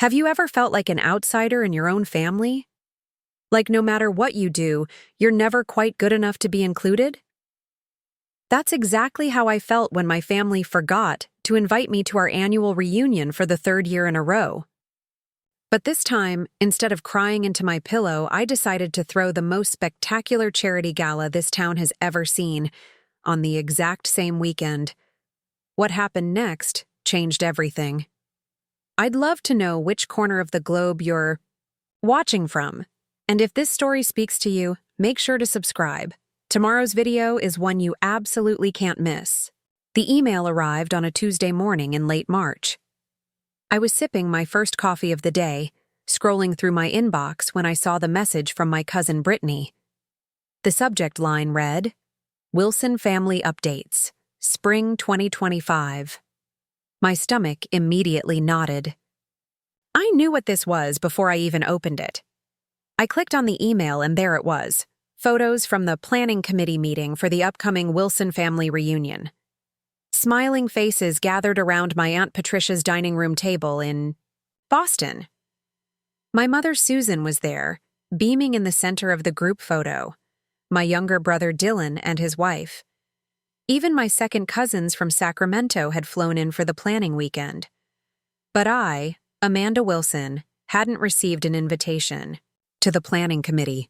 Have you ever felt like an outsider in your own family? Like no matter what you do, you're never quite good enough to be included? That's exactly how I felt when my family forgot to invite me to our annual reunion for the third year in a row. But this time, instead of crying into my pillow, I decided to throw the most spectacular charity gala this town has ever seen on the exact same weekend. What happened next changed everything. I'd love to know which corner of the globe you're watching from. And if this story speaks to you, make sure to subscribe. Tomorrow's video is one you absolutely can't miss. The email arrived on a Tuesday morning in late March. I was sipping my first coffee of the day, scrolling through my inbox when I saw the message from my cousin Brittany. The subject line read, "Wilson Family Updates, Spring 2025. My stomach immediately knotted. I knew what this was before I even opened it. I clicked on the email and there it was, photos from the planning committee meeting for the upcoming Wilson family reunion. Smiling faces gathered around my Aunt Patricia's dining room table in Boston. My mother Susan was there, beaming in the center of the group photo, my younger brother Dylan and his wife. Even my second cousins from Sacramento had flown in for the planning weekend. But I, Amanda Wilson, hadn't received an invitation to the planning committee.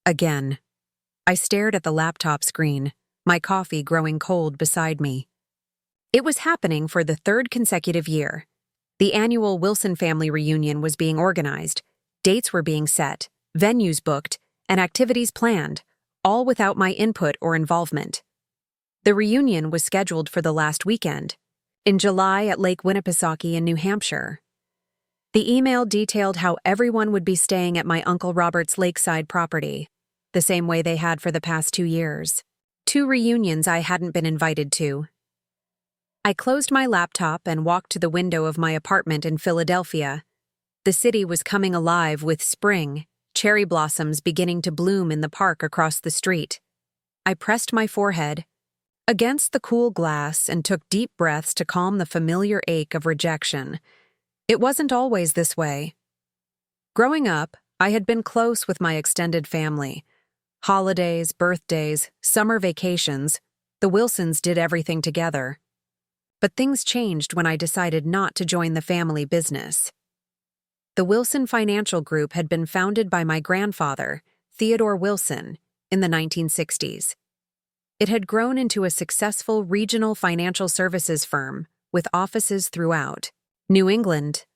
Again. I stared at the laptop screen, my coffee growing cold beside me. It was happening for the third consecutive year. The annual Wilson family reunion was being organized, dates were being set, venues booked, and activities planned, all without my input or involvement. The reunion was scheduled for the last weekend, in July at Lake Winnipesaukee in New Hampshire. The email detailed how everyone would be staying at my Uncle Robert's lakeside property, the same way they had for the past 2 years. 2 reunions I hadn't been invited to. I closed my laptop and walked to the window of my apartment in Philadelphia. The city was coming alive with spring, cherry blossoms beginning to bloom in the park across the street. I pressed my forehead against the cool glass and took deep breaths to calm the familiar ache of rejection. It wasn't always this way. Growing up, I had been close with my extended family. Holidays, birthdays, summer vacations, the Wilsons did everything together. But things changed when I decided not to join the family business. The Wilson Financial Group had been founded by my grandfather, Theodore Wilson, in the 1960s. It had grown into a successful regional financial services firm with offices throughout New England.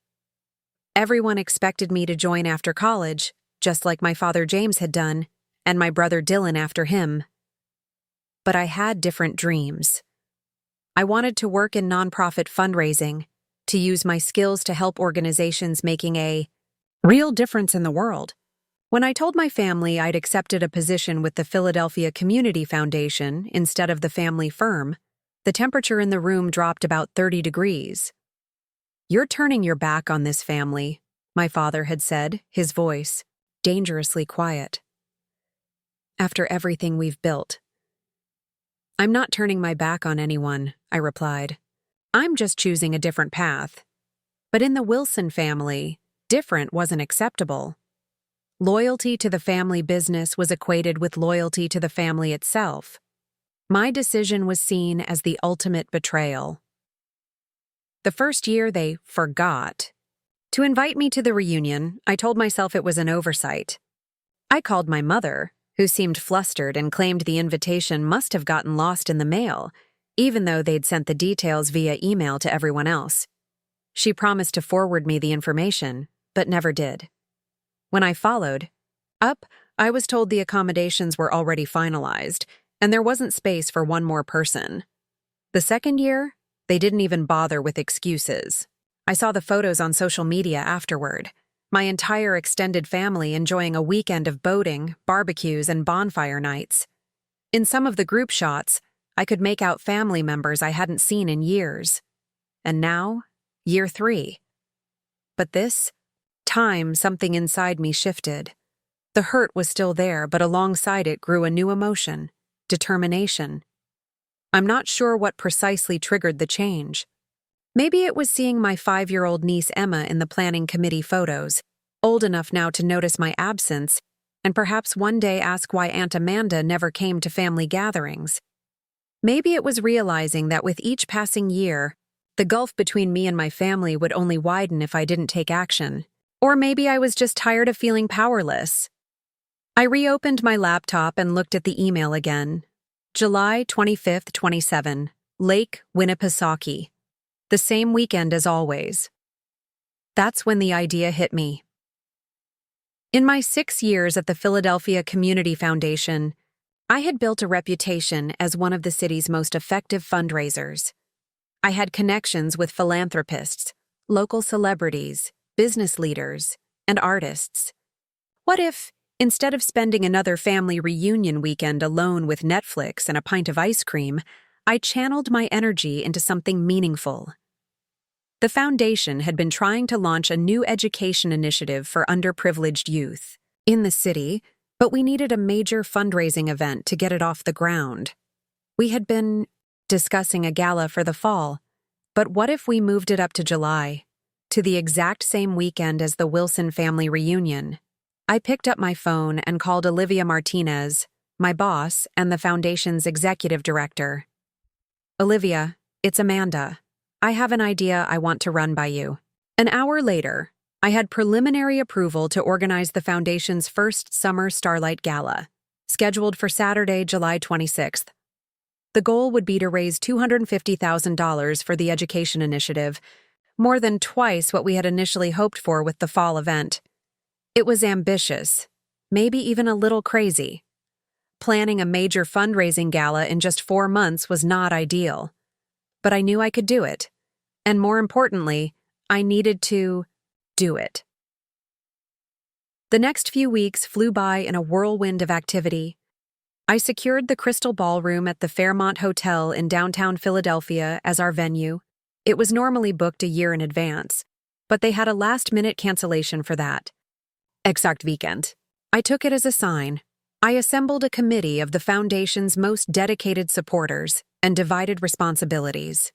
Everyone expected me to join after college, just like my father James had done, and my brother Dylan after him. But I had different dreams. I wanted to work in nonprofit fundraising, to use my skills to help organizations making a real difference in the world. When I told my family I'd accepted a position with the Philadelphia Community Foundation instead of the family firm, the temperature in the room dropped about 30 degrees. "You're turning your back on this family," my father had said, his voice dangerously quiet. "After everything we've built." "I'm not turning my back on anyone," I replied. "I'm just choosing a different path." But in the Wilson family, different wasn't acceptable. Loyalty to the family business was equated with loyalty to the family itself. My decision was seen as the ultimate betrayal. The first year they forgot to invite me to the reunion. I told myself it was an oversight. I called my mother, who seemed flustered and claimed the invitation must have gotten lost in the mail, even though they'd sent the details via email to everyone else. She promised to forward me the information, but never did. When I followed up, I was told the accommodations were already finalized, and there wasn't space for one more person. The second year, they didn't even bother with excuses. I saw the photos on social media afterward. My entire extended family enjoying a weekend of boating, barbecues, and bonfire nights. In some of the group shots, I could make out family members I hadn't seen in years. And now, year 3. But this time, something inside me shifted. The hurt was still there, but alongside it grew a new emotion, determination. I'm not sure what precisely triggered the change. Maybe it was seeing my 5-year-old niece Emma in the planning committee photos, old enough now to notice my absence, and perhaps one day ask why Aunt Amanda never came to family gatherings. Maybe it was realizing that with each passing year, the gulf between me and my family would only widen if I didn't take action. Or maybe I was just tired of feeling powerless. I reopened my laptop and looked at the email again. July 25th, 27, Lake Winnipesaukee. The same weekend as always. That's when the idea hit me. In my 6 years at the Philadelphia Community Foundation, I had built a reputation as one of the city's most effective fundraisers. I had connections with philanthropists, local celebrities, business leaders, and artists. What if, instead of spending another family reunion weekend alone with Netflix and a pint of ice cream, I channeled my energy into something meaningful? The foundation had been trying to launch a new education initiative for underprivileged youth in the city, but we needed a major fundraising event to get it off the ground. We had been discussing a gala for the fall, but what if we moved it up to July, to the exact same weekend as the Wilson family reunion? I picked up my phone and called Olivia Martinez, my boss and the foundation's executive director. Olivia, it's Amanda. I have an idea I want to run by you. An hour later, I had preliminary approval to organize the foundation's first summer Starlight Gala, scheduled for Saturday, July 26th. The goal would be to raise $250,000 for the education initiative, more than twice what we had initially hoped for with the fall event. It was ambitious, maybe even a little crazy. Planning a major fundraising gala in just 4 months was not ideal. But I knew I could do it. And more importantly, I needed to do it. The next few weeks flew by in a whirlwind of activity. I secured the Crystal Ballroom at the Fairmont Hotel in downtown Philadelphia as our venue. It was normally booked a year in advance, but they had a last-minute cancellation for that exact weekend. I took it as a sign. I assembled a committee of the foundation's most dedicated supporters and divided responsibilities.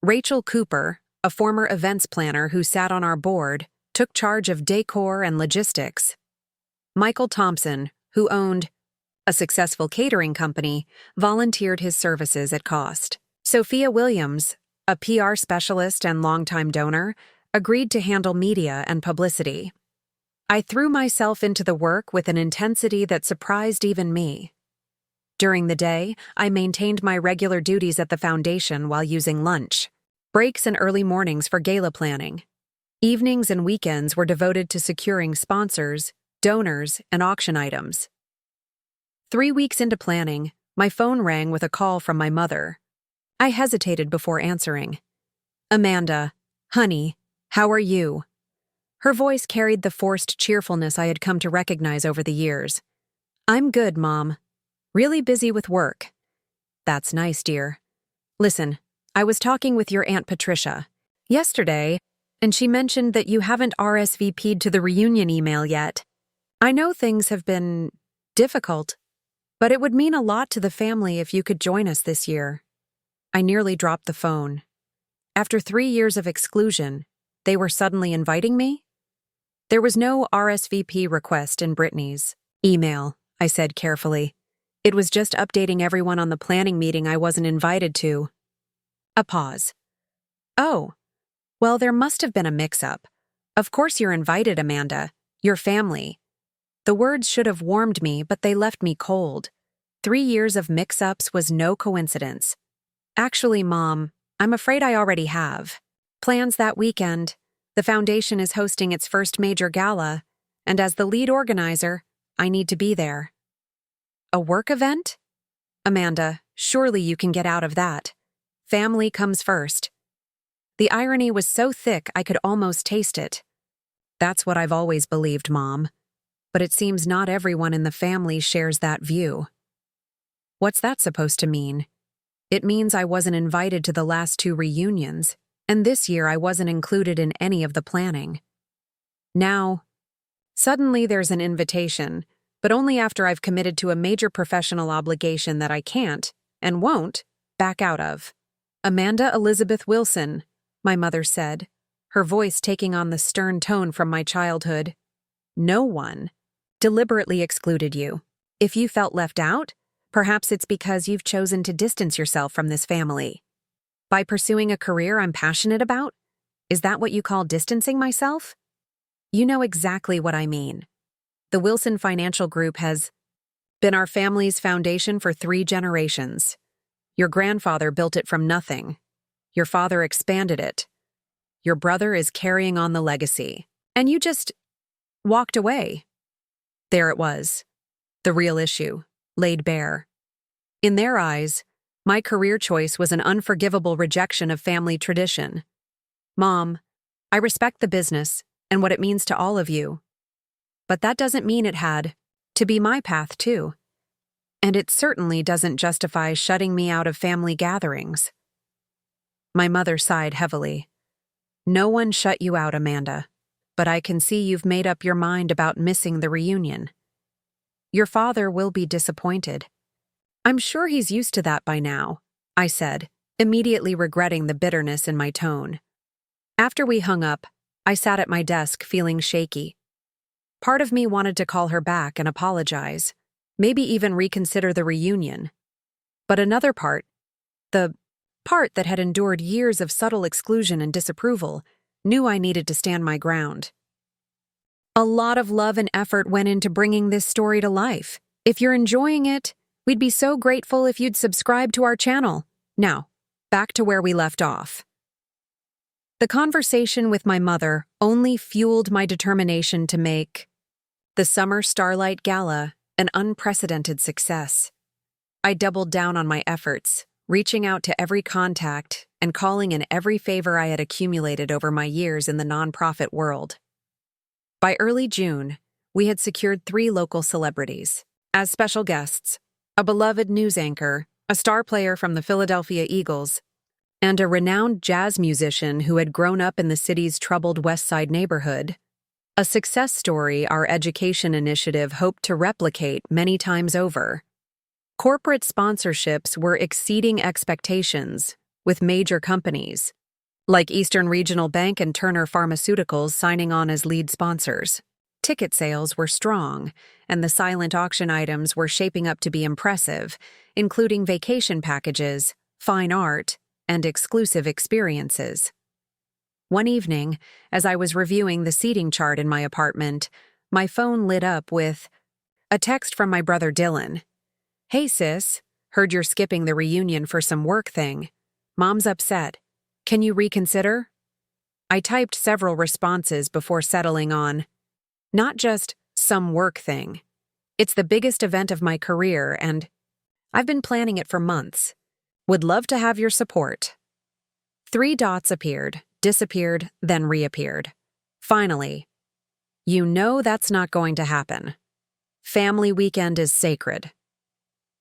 Rachel Cooper, a former events planner who sat on our board, took charge of decor and logistics. Michael Thompson, who owned a successful catering company, volunteered his services at cost. Sophia Williams, a PR specialist and longtime donor, agreed to handle media and publicity. I threw myself into the work with an intensity that surprised even me. During the day, I maintained my regular duties at the foundation while using lunch, breaks and early mornings for gala planning. Evenings and weekends were devoted to securing sponsors, donors, and auction items. 3 weeks into planning, my phone rang with a call from my mother. I hesitated before answering. "Amanda, honey, how are you?" Her voice carried the forced cheerfulness I had come to recognize over the years. "I'm good, Mom. Really busy with work." "That's nice, dear. Listen, I was talking with your Aunt Patricia yesterday, and she mentioned that you haven't RSVP'd to the reunion email yet. I know things have been difficult, but it would mean a lot to the family if you could join us this year." I nearly dropped the phone. After 3 years of exclusion, they were suddenly inviting me? There was no RSVP request in Brittany's email, I said carefully. It was just updating everyone on the planning meeting I wasn't invited to. A pause. "Oh, well, there must have been a mix-up. Of course you're invited, Amanda. Your family." The words should have warmed me, but they left me cold. 3 years of mix-ups was no coincidence. "Actually, Mom, I'm afraid I already have plans that weekend. The foundation is hosting its first major gala, and as the lead organizer, I need to be there." "A work event? Amanda, surely you can get out of that. Family comes first." The irony was so thick I could almost taste it. "That's what I've always believed, Mom. But it seems not everyone in the family shares that view." "What's that supposed to mean?" "It means I wasn't invited to the last 2 reunions, and this year I wasn't included in any of the planning. Now, suddenly there's an invitation, but only after I've committed to a major professional obligation that I can't, and won't, back out of. Amanda Elizabeth Wilson, my mother said, her voice taking on the stern tone from my childhood. No one deliberately excluded you. If you felt left out, perhaps it's because you've chosen to distance yourself from this family. By pursuing a career I'm passionate about? Is that what you call distancing myself? You know exactly what I mean. The Wilson Financial Group has been our family's foundation for 3 generations. Your grandfather built it from nothing. Your father expanded it. Your brother is carrying on the legacy. And you just walked away. There it was. The real issue, laid bare. In their eyes, my career choice was an unforgivable rejection of family tradition. Mom, I respect the business and what it means to all of you. But that doesn't mean it had to be my path, too. And it certainly doesn't justify shutting me out of family gatherings. My mother sighed heavily. No one shut you out, Amanda, but I can see you've made up your mind about missing the reunion. Your father will be disappointed. I'm sure he's used to that by now, I said, immediately regretting the bitterness in my tone. After we hung up, I sat at my desk feeling shaky. Part of me wanted to call her back and apologize, maybe even reconsider the reunion. But another part, the part that had endured years of subtle exclusion and disapproval, knew I needed to stand my ground. A lot of love and effort went into bringing this story to life. If you're enjoying it, we'd be so grateful if you'd subscribe to our channel. Now, back to where we left off. The conversation with my mother only fueled my determination to make the Summer Starlight Gala an unprecedented success. I doubled down on my efforts, reaching out to every contact and calling in every favor I had accumulated over my years in the nonprofit world. By early June, we had secured 3 local celebrities as special guests: a beloved news anchor, a star player from the Philadelphia Eagles, and a renowned jazz musician who had grown up in the city's troubled West Side neighborhood. A success story our education initiative hoped to replicate many times over. Corporate sponsorships were exceeding expectations, with major companies, like Eastern Regional Bank and Turner Pharmaceuticals, signing on as lead sponsors. Ticket sales were strong, and the silent auction items were shaping up to be impressive, including vacation packages, fine art, and exclusive experiences. One evening, as I was reviewing the seating chart in my apartment, my phone lit up with a text from my brother Dylan. Hey sis, heard you're skipping the reunion for some work thing. Mom's upset. Can you reconsider? I typed several responses before settling on, not just some work thing. It's the biggest event of my career and I've been planning it for months. Would love to have your support. 3 dots appeared, disappeared, then reappeared. Finally, you know that's not going to happen. Family weekend is sacred.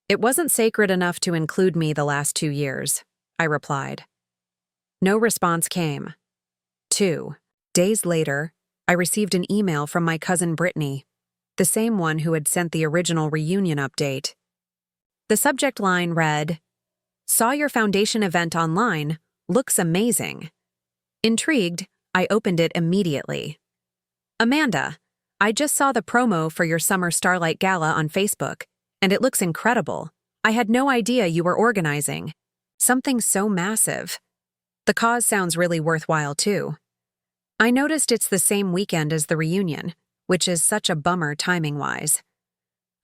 It wasn't sacred enough to include me the last 2 years, I replied. No response came. 2 days later, I received an email from my cousin Brittany, the same one who had sent the original reunion update. The subject line read, "Saw your foundation event online. Looks amazing." Intrigued, I opened it immediately. Amanda, I just saw the promo for your Summer Starlight Gala on Facebook, and it looks incredible. I had no idea you were organizing something so massive. The cause sounds really worthwhile, too. I noticed it's the same weekend as the reunion, which is such a bummer timing-wise.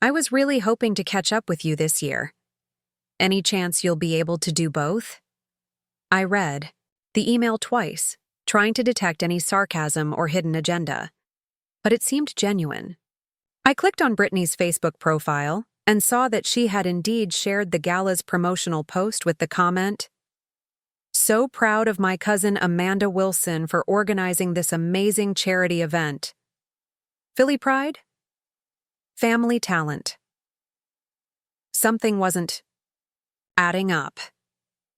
I was really hoping to catch up with you this year. Any chance you'll be able to do both? I read the email twice, trying to detect any sarcasm or hidden agenda, but it seemed genuine. I clicked on Brittany's Facebook profile and saw that she had indeed shared the gala's promotional post with the comment, "So proud of my cousin Amanda Wilson for organizing this amazing charity event. Philly pride? Family talent." Something wasn't adding up.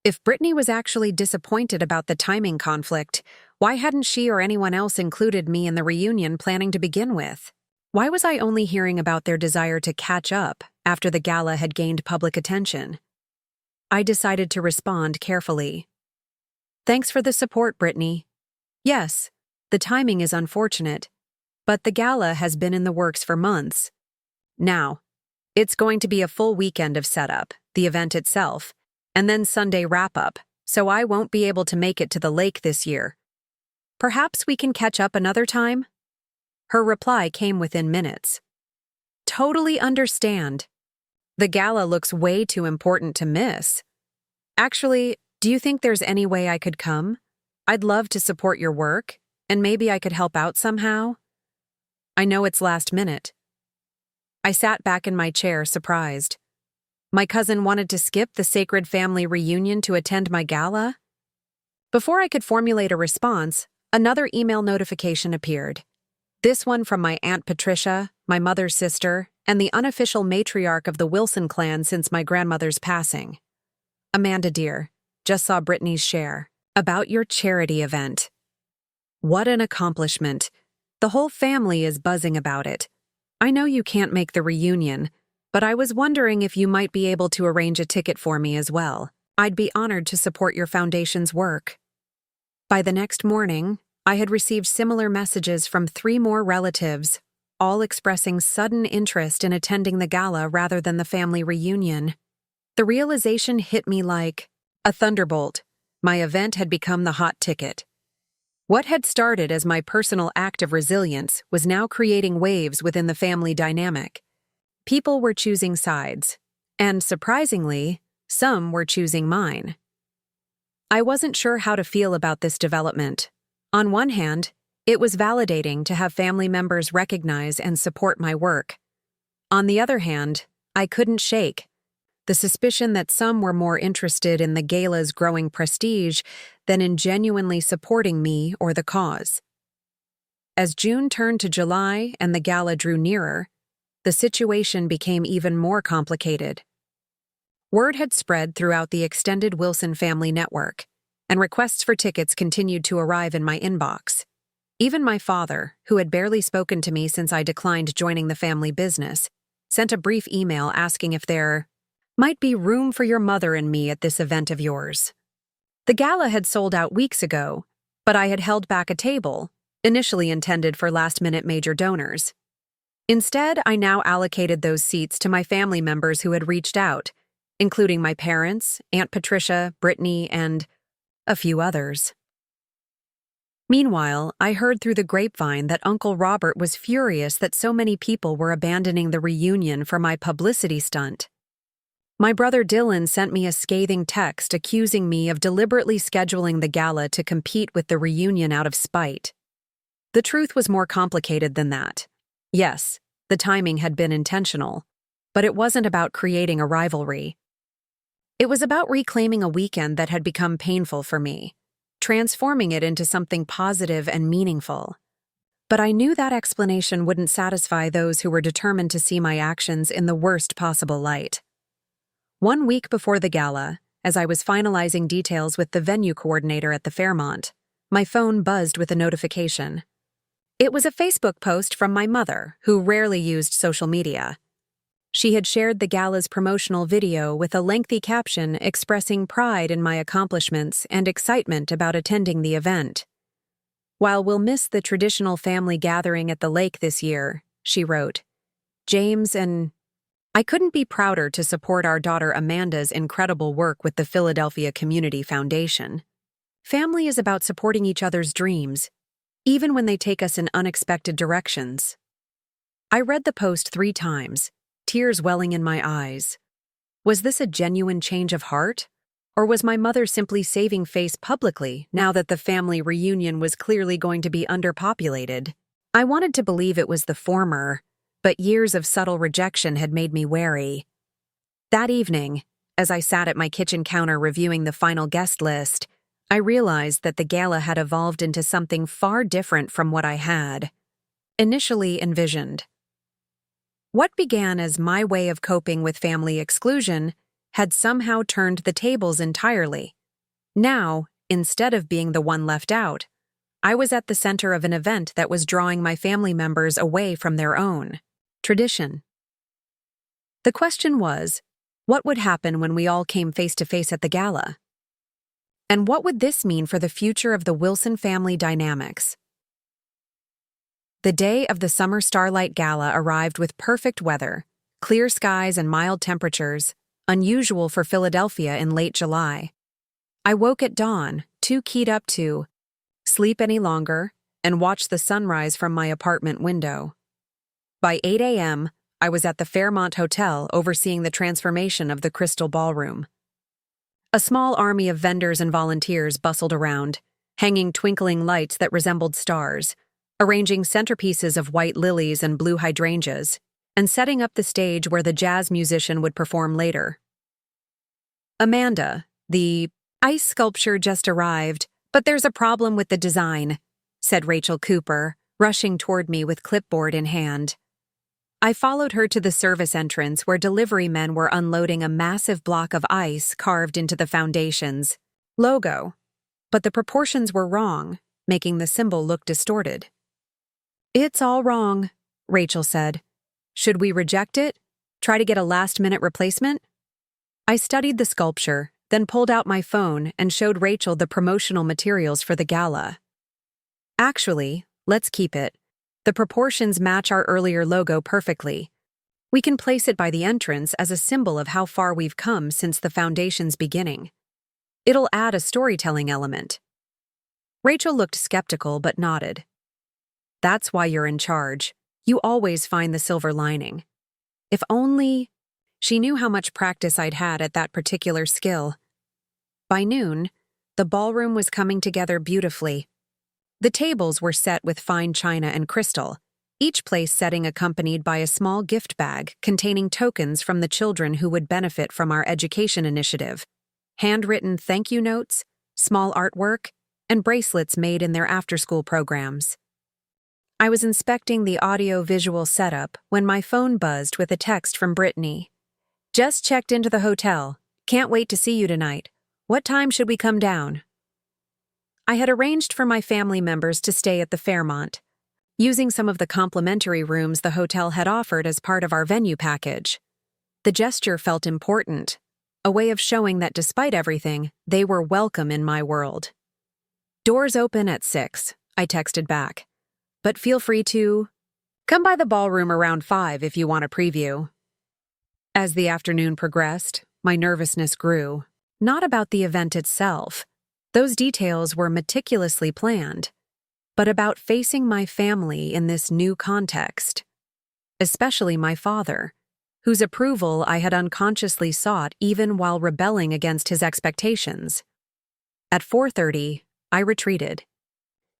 If Brittany was actually disappointed about the timing conflict, why hadn't she or anyone else included me in the reunion planning to begin with? Why was I only hearing about their desire to catch up after the gala had gained public attention? I decided to respond carefully. Thanks for the support, Brittany. Yes, the timing is unfortunate, but the gala has been in the works for months. Now, it's going to be a full weekend of setup, the event itself, and then Sunday wrap-up, so I won't be able to make it to the lake this year. Perhaps we can catch up another time? Her reply came within minutes. Totally understand. The gala looks way too important to miss. Actually, do you think there's any way I could come? I'd love to support your work, and maybe I could help out somehow. I know it's last minute. I sat back in my chair, surprised. My cousin wanted to skip the sacred family reunion to attend my gala? Before I could formulate a response, another email notification appeared. This one from my Aunt Patricia, my mother's sister, and the unofficial matriarch of the Wilson clan since my grandmother's passing. Amanda dear, just saw Brittany's share. About your charity event. What an accomplishment. The whole family is buzzing about it. I know you can't make the reunion, but I was wondering if you might be able to arrange a ticket for me as well. I'd be honored to support your foundation's work. By the next morning, I had received similar messages from 3 more relatives, all expressing sudden interest in attending the gala rather than the family reunion. The realization hit me like a thunderbolt. My event had become the hot ticket. What had started as my personal act of resilience was now creating waves within the family dynamic. People were choosing sides, and surprisingly, some were choosing mine. I wasn't sure how to feel about this development. On one hand, it was validating to have family members recognize and support my work. On the other hand, I couldn't shake the suspicion that some were more interested in the gala's growing prestige than in genuinely supporting me or the cause. As June turned to July and the gala drew nearer, the situation became even more complicated. Word had spread throughout the extended Wilson family network, and requests for tickets continued to arrive in my inbox. Even my father, who had barely spoken to me since I declined joining the family business, sent a brief email asking if there might be room for your mother and me at this event of yours. The gala had sold out weeks ago, but I had held back a table, initially intended for last-minute major donors. Instead, I now allocated those seats to my family members who had reached out, including my parents, Aunt Patricia, Brittany, and a few others. Meanwhile, I heard through the grapevine that Uncle Robert was furious that so many people were abandoning the reunion for my publicity stunt. My brother Dylan sent me a scathing text accusing me of deliberately scheduling the gala to compete with the reunion out of spite. The truth was more complicated than that. Yes, the timing had been intentional, but it wasn't about creating a rivalry. It was about reclaiming a weekend that had become painful for me, transforming it into something positive and meaningful. But I knew that explanation wouldn't satisfy those who were determined to see my actions in the worst possible light. 1 week before the gala, as I was finalizing details with the venue coordinator at the Fairmont, my phone buzzed with a notification. It was a Facebook post from my mother, who rarely used social media. She had shared the gala's promotional video with a lengthy caption expressing pride in my accomplishments and excitement about attending the event. While we'll miss the traditional family gathering at the lake this year, she wrote, James and I couldn't be prouder to support our daughter Amanda's incredible work with the Philadelphia Community Foundation. Family is about supporting each other's dreams, even when they take us in unexpected directions. I read the post 3 times, tears welling in my eyes. Was this a genuine change of heart? Or was my mother simply saving face publicly now that the family reunion was clearly going to be underpopulated? I wanted to believe it was the former, but years of subtle rejection had made me wary. That evening, as I sat at my kitchen counter reviewing the final guest list, I realized that the gala had evolved into something far different from what I had initially envisioned. What began as my way of coping with family exclusion had somehow turned the tables entirely. Now, instead of being the one left out, I was at the center of an event that was drawing my family members away from their own tradition. The question was, what would happen when we all came face to face at the gala? And what would this mean for the future of the Wilson family dynamics? The day of the Summer Starlight Gala arrived with perfect weather, clear skies and mild temperatures, unusual for Philadelphia in late July. I woke at dawn, too keyed up to sleep any longer, and watch the sunrise from my apartment window. By 8 a.m., I was at the Fairmont Hotel overseeing the transformation of the Crystal Ballroom. A small army of vendors and volunteers bustled around, hanging twinkling lights that resembled stars, arranging centerpieces of white lilies and blue hydrangeas, and setting up the stage where the jazz musician would perform later. Amanda, the ice sculpture just arrived, but there's a problem with the design, said Rachel Cooper, rushing toward me with clipboard in hand. I followed her to the service entrance where delivery men were unloading a massive block of ice carved into the foundation's logo, but the proportions were wrong, making the symbol look distorted. It's all wrong, Rachel said. Should we reject it? Try to get a last-minute replacement? I studied the sculpture, then pulled out my phone and showed Rachel the promotional materials for the gala. Actually, let's keep it. The proportions match our earlier logo perfectly. We can place it by the entrance as a symbol of how far we've come since the foundation's beginning. It'll add a storytelling element. Rachel looked skeptical but nodded. That's why you're in charge. You always find the silver lining. If only... She knew how much practice I'd had at that particular skill. By noon, the ballroom was coming together beautifully. The tables were set with fine china and crystal, each place setting accompanied by a small gift bag containing tokens from the children who would benefit from our education initiative, handwritten thank you notes, small artwork, and bracelets made in their after-school programs. I was inspecting the audio-visual setup when my phone buzzed with a text from Brittany. Just checked into the hotel. Can't wait to see you tonight. What time should we come down? I had arranged for my family members to stay at the Fairmont, using some of the complimentary rooms the hotel had offered as part of our venue package. The gesture felt important, a way of showing that despite everything, they were welcome in my world. Doors open at 6, I texted back. But feel free to come by the ballroom around 5 if you want a preview. As the afternoon progressed, my nervousness grew. Not about the event itself. Those details were meticulously planned, but about facing my family in this new context. Especially my father, whose approval I had unconsciously sought even while rebelling against his expectations. At 4:30, I retreated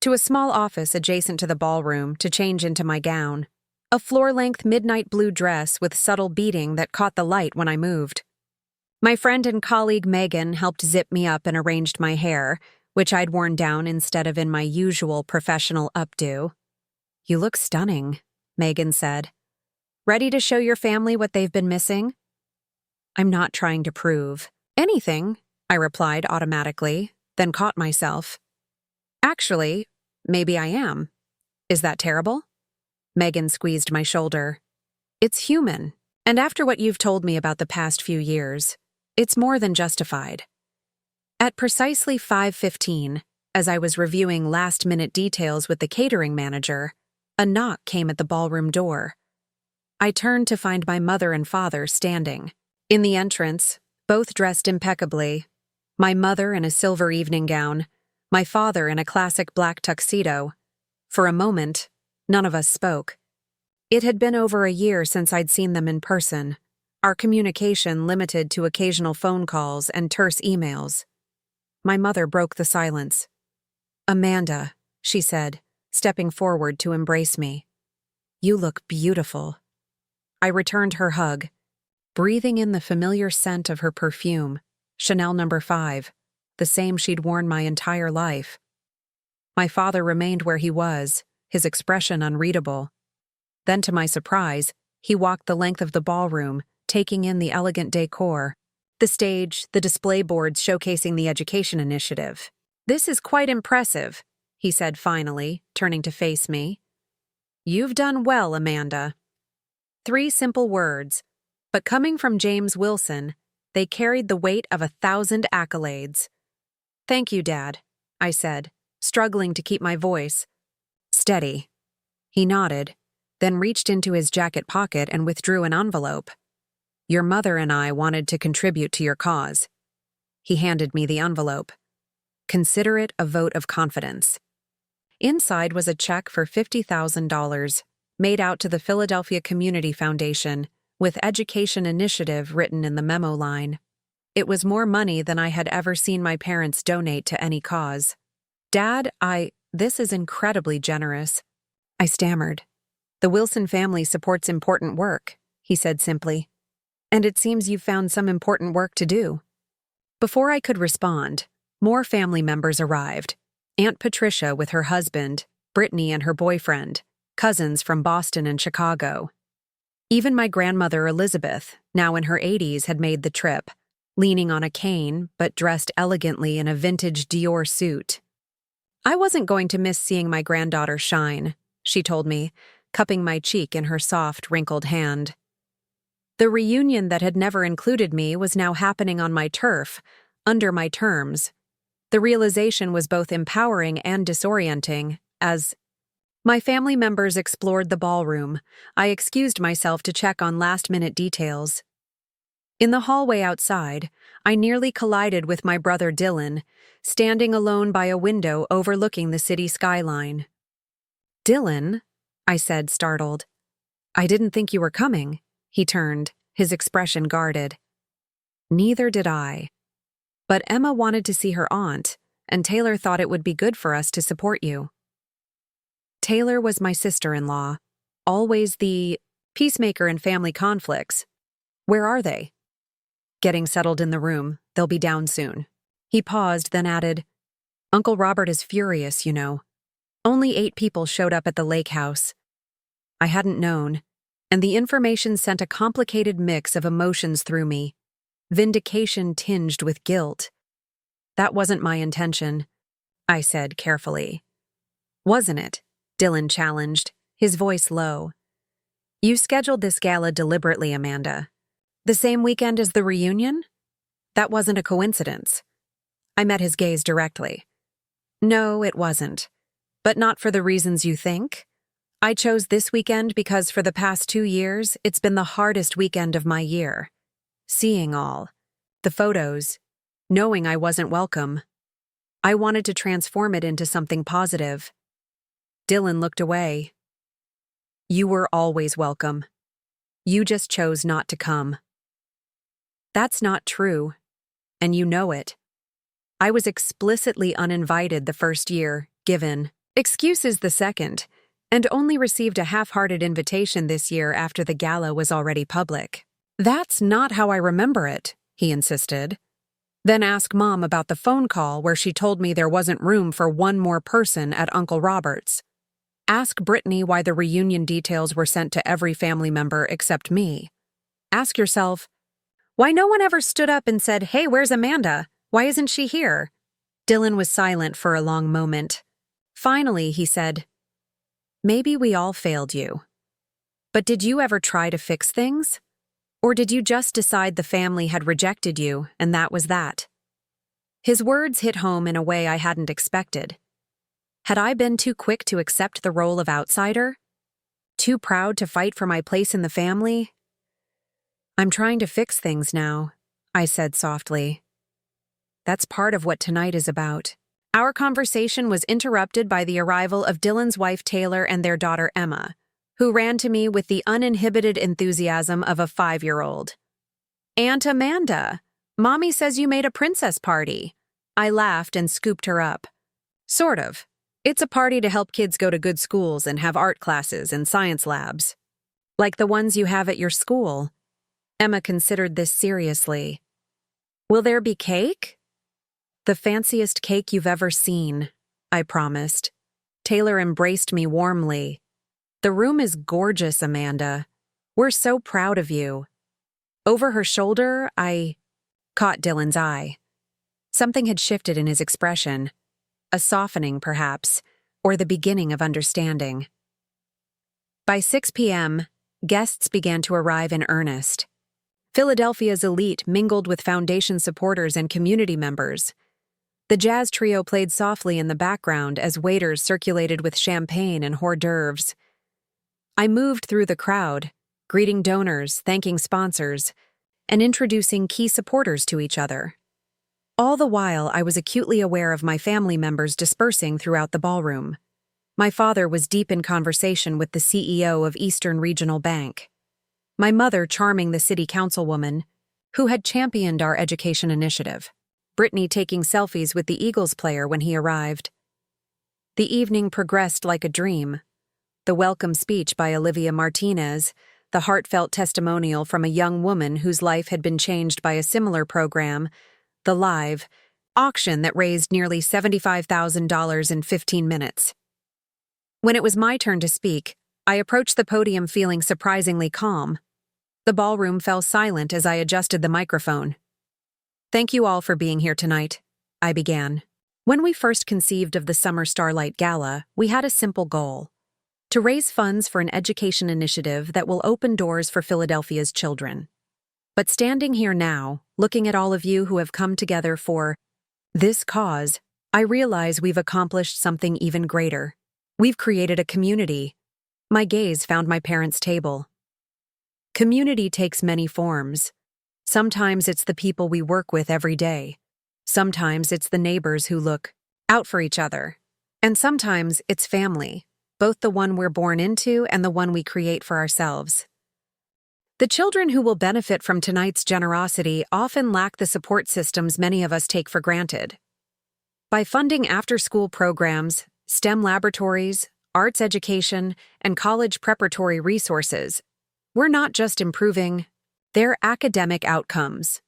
to a small office adjacent to the ballroom to change into my gown, a floor-length midnight blue dress with subtle beading that caught the light when I moved. My friend and colleague Megan helped zip me up and arranged my hair, which I'd worn down instead of in my usual professional updo. You look stunning, Megan said. Ready to show your family what they've been missing? I'm not trying to prove anything, I replied automatically, then caught myself. Actually, maybe I am. Is that terrible? Megan squeezed my shoulder. It's human, and after what you've told me about the past few years, it's more than justified. At precisely 5:15, as I was reviewing last-minute details with the catering manager, a knock came at the ballroom door. I turned to find my mother and father standing. In the entrance, both dressed impeccably, my mother in a silver evening gown, my father in a classic black tuxedo. For a moment, none of us spoke. It had been over a year since I'd seen them in person, our communication limited to occasional phone calls and terse emails. My mother broke the silence. Amanda, she said, stepping forward to embrace me. You look beautiful. I returned her hug, breathing in the familiar scent of her perfume, Chanel No. 5, the same she'd worn my entire life. My father remained where he was, his expression unreadable. Then, to my surprise, he walked the length of the ballroom, taking in the elegant decor, the stage, the display boards showcasing the education initiative. This is quite impressive, he said finally, turning to face me. You've done well, Amanda. 3 simple words, but coming from James Wilson, they carried the weight of 1,000 accolades. Thank you, Dad, I said, struggling to keep my voice steady. He nodded, then reached into his jacket pocket and withdrew an envelope. Your mother and I wanted to contribute to your cause. He handed me the envelope. Consider it a vote of confidence. Inside was a check for $50,000, made out to the Philadelphia Community Foundation, with Education Initiative written in the memo line. It was more money than I had ever seen my parents donate to any cause. Dad, this is incredibly generous. I stammered. The Wilson family supports important work, he said simply. And it seems you've found some important work to do. Before I could respond, more family members arrived. Aunt Patricia with her husband, Brittany and her boyfriend, cousins from Boston and Chicago. Even my grandmother Elizabeth, now in her 80s, had made the trip, leaning on a cane but dressed elegantly in a vintage Dior suit. I wasn't going to miss seeing my granddaughter shine, she told me, cupping my cheek in her soft, wrinkled hand. The reunion that had never included me was now happening on my turf, under my terms. The realization was both empowering and disorienting, as my family members explored the ballroom. I excused myself to check on last-minute details. In the hallway outside, I nearly collided with my brother Dylan, standing alone by a window overlooking the city skyline. Dylan, I said, startled. I didn't think you were coming. He turned, his expression guarded. Neither did I. But Emma wanted to see her aunt, and Taylor thought it would be good for us to support you. Taylor was my sister-in-law, always the peacemaker in family conflicts. Where are they? Getting settled in the room. They'll be down soon. He paused, then added, Uncle Robert is furious, you know. Only 8 people showed up at the lake house. I hadn't known, and the information sent a complicated mix of emotions through me. Vindication tinged with guilt. That wasn't my intention, I said carefully. Wasn't it? Dylan challenged, his voice low. You scheduled this gala deliberately, Amanda. The same weekend as the reunion? That wasn't a coincidence. I met his gaze directly. No, it wasn't. But not for the reasons you think. I chose this weekend because for the past 2 years, it's been the hardest weekend of my year. Seeing all, the photos, knowing I wasn't welcome. I wanted to transform it into something positive. Dylan looked away. You were always welcome. You just chose not to come. That's not true, and you know it. I was explicitly uninvited the first year, given excuses the second, and only received a half-hearted invitation this year after the gala was already public. That's not how I remember it, he insisted. Then ask Mom about the phone call where she told me there wasn't room for one more person at Uncle Robert's. Ask Brittany why the reunion details were sent to every family member except me. Ask yourself, why no one ever stood up and said, hey, where's Amanda? Why isn't she here? Dylan was silent for a long moment. Finally, he said, maybe we all failed you. But did you ever try to fix things? Or did you just decide the family had rejected you, and that was that? His words hit home in a way I hadn't expected. Had I been too quick to accept the role of outsider? Too proud to fight for my place in the family? I'm trying to fix things now, I said softly. That's part of what tonight is about. Our conversation was interrupted by the arrival of Dylan's wife Taylor and their daughter Emma, who ran to me with the uninhibited enthusiasm of a 5-year-old. Aunt Amanda, Mommy says you made a princess party. I laughed and scooped her up. Sort of. It's a party to help kids go to good schools and have art classes and science labs. Like the ones you have at your school. Emma considered this seriously. Will there be cake? The fanciest cake you've ever seen, I promised. Taylor embraced me warmly. The room is gorgeous, Amanda. We're so proud of you. Over her shoulder, I caught Dylan's eye. Something had shifted in his expression. A softening, perhaps, or the beginning of understanding. By 6 p.m., guests began to arrive in earnest. Philadelphia's elite mingled with foundation supporters and community members. The jazz trio played softly in the background as waiters circulated with champagne and hors d'oeuvres. I moved through the crowd, greeting donors, thanking sponsors, and introducing key supporters to each other. All the while, I was acutely aware of my family members dispersing throughout the ballroom. My father was deep in conversation with the CEO of Eastern Regional Bank. My mother charming the city councilwoman, who had championed our education initiative. Brittany taking selfies with the Eagles player when he arrived. The evening progressed like a dream. The welcome speech by Olivia Martinez, the heartfelt testimonial from a young woman whose life had been changed by a similar program, the live auction that raised nearly $75,000 in 15 minutes. When it was my turn to speak, I approached the podium feeling surprisingly calm. The ballroom fell silent as I adjusted the microphone. "Thank you all for being here tonight," I began. When we first conceived of the Summer Starlight Gala, we had a simple goal: to raise funds for an education initiative that will open doors for Philadelphia's children. But standing here now, looking at all of you who have come together for this cause, I realize we've accomplished something even greater. We've created a community. My gaze found my parents' table. Community takes many forms. Sometimes it's the people we work with every day. Sometimes it's the neighbors who look out for each other. And sometimes it's family, both the one we're born into and the one we create for ourselves. The children who will benefit from tonight's generosity often lack the support systems many of us take for granted. By funding after-school programs, STEM laboratories, arts education, and college preparatory resources, we're not just improving their academic outcomes.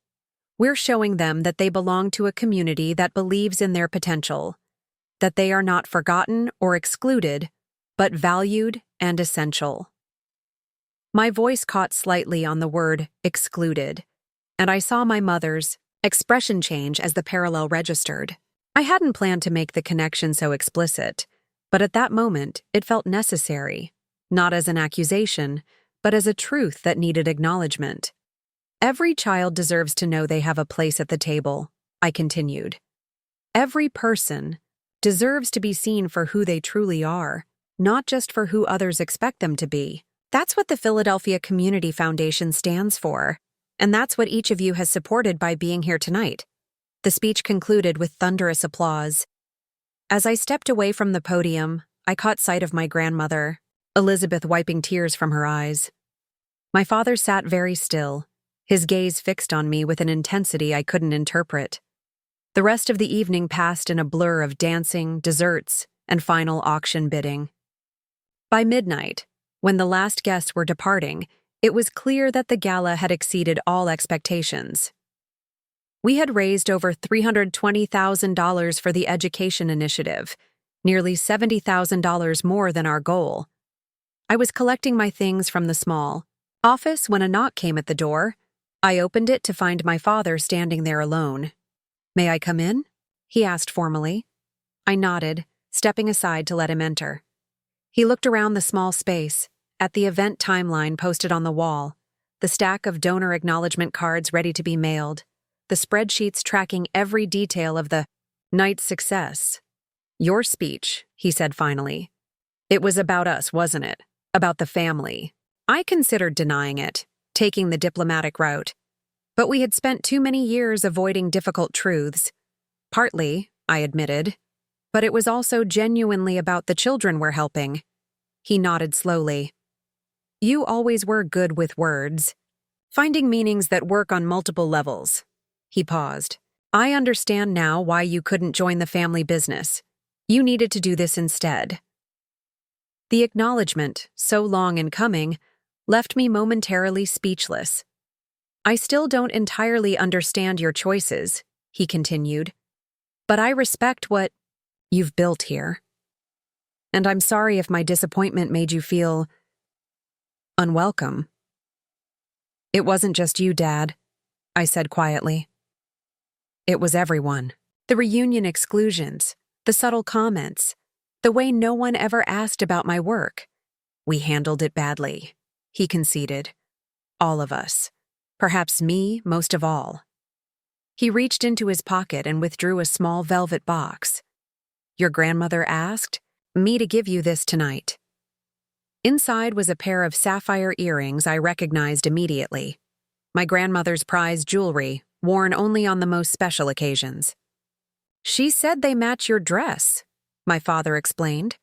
We're showing them that they belong to a community that believes in their potential, that they are not forgotten or excluded, but valued and essential. My voice caught slightly on the word excluded, and I saw my mother's expression change as the parallel registered. I hadn't planned to make the connection so explicit, but at that moment it felt necessary, not as an accusation, but as a truth that needed acknowledgement. Every child deserves to know they have a place at the table, I continued. Every person deserves to be seen for who they truly are, not just for who others expect them to be. That's what the Philadelphia Community Foundation stands for, and that's what each of you has supported by being here tonight. The speech concluded with thunderous applause. As I stepped away from the podium, I caught sight of my grandmother, Elizabeth wiping tears from her eyes. My father sat very still, his gaze fixed on me with an intensity I couldn't interpret. The rest of the evening passed in a blur of dancing, desserts, and final auction bidding. By midnight, when the last guests were departing, it was clear that the gala had exceeded all expectations. We had raised over $320,000 for the education initiative, nearly $70,000 more than our goal. I was collecting my things from the small office when a knock came at the door. I opened it to find my father standing there alone. "May I come in?" he asked formally. I nodded, stepping aside to let him enter. He looked around the small space, at the event timeline posted on the wall, the stack of donor acknowledgement cards ready to be mailed, the spreadsheets tracking every detail of the night's success. "Your speech," he said finally. "It was about us, wasn't it? About the family." I considered denying it, taking the diplomatic route. But we had spent too many years avoiding difficult truths. Partly, I admitted, but it was also genuinely about the children we're helping. He nodded slowly. "You always were good with words, finding meanings that work on multiple levels." He paused. "I understand now why you couldn't join the family business. You needed to do this instead." The acknowledgement, so long in coming, left me momentarily speechless. "I still don't entirely understand your choices," he continued, "but I respect what you've built here. And I'm sorry if my disappointment made you feel unwelcome." "It wasn't just you, Dad," I said quietly. "It was everyone. The reunion exclusions, the subtle comments, the way no one ever asked about my work. We handled it badly," he conceded. "All of us. Perhaps me most of all." He reached into his pocket and withdrew a small velvet box. "Your grandmother asked me to give you this tonight." Inside was a pair of sapphire earrings I recognized immediately. My grandmother's prized jewelry, worn only on the most special occasions. "She said they match your dress," my father explained,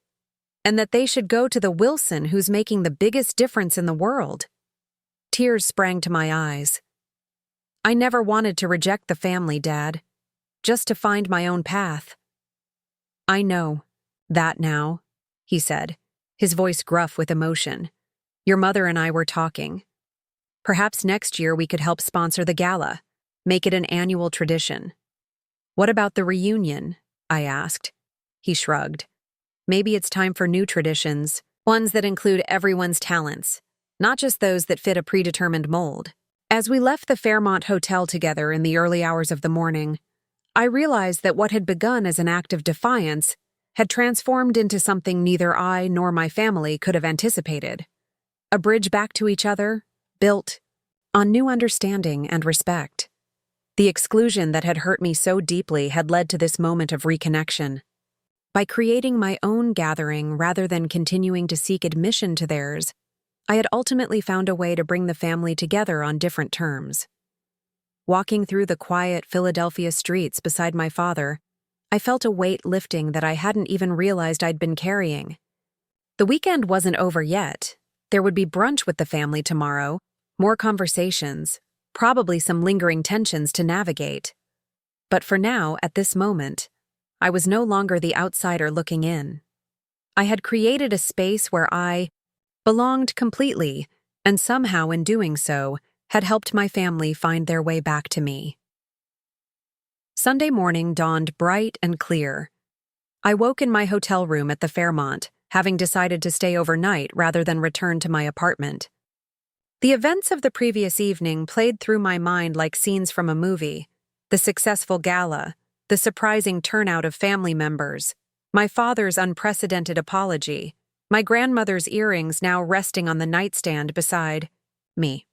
"and that they should go to the Wilson who's making the biggest difference in the world." Tears sprang to my eyes. "I never wanted to reject the family, Dad, just to find my own path." "I know that now," he said, his voice gruff with emotion. "Your mother and I were talking. Perhaps next year we could help sponsor the gala, make it an annual tradition." "What about the reunion?" I asked. He shrugged. "Maybe it's time for new traditions, ones that include everyone's talents, not just those that fit a predetermined mold." As we left the Fairmont Hotel together in the early hours of the morning, I realized that what had begun as an act of defiance had transformed into something neither I nor my family could have anticipated. A bridge back to each other, built on new understanding and respect. The exclusion that had hurt me so deeply had led to this moment of reconnection. By creating my own gathering rather than continuing to seek admission to theirs, I had ultimately found a way to bring the family together on different terms. Walking through the quiet Philadelphia streets beside my father, I felt a weight lifting that I hadn't even realized I'd been carrying. The weekend wasn't over yet. There would be brunch with the family tomorrow, more conversations, probably some lingering tensions to navigate. But for now, at this moment, I was no longer the outsider looking in. I had created a space where I belonged completely, and somehow in doing so, had helped my family find their way back to me. Sunday morning dawned bright and clear. I woke in my hotel room at the Fairmont, having decided to stay overnight rather than return to my apartment. The events of the previous evening played through my mind like scenes from a movie: the successful gala, the surprising turnout of family members, my father's unprecedented apology, my grandmother's earrings now resting on the nightstand beside me.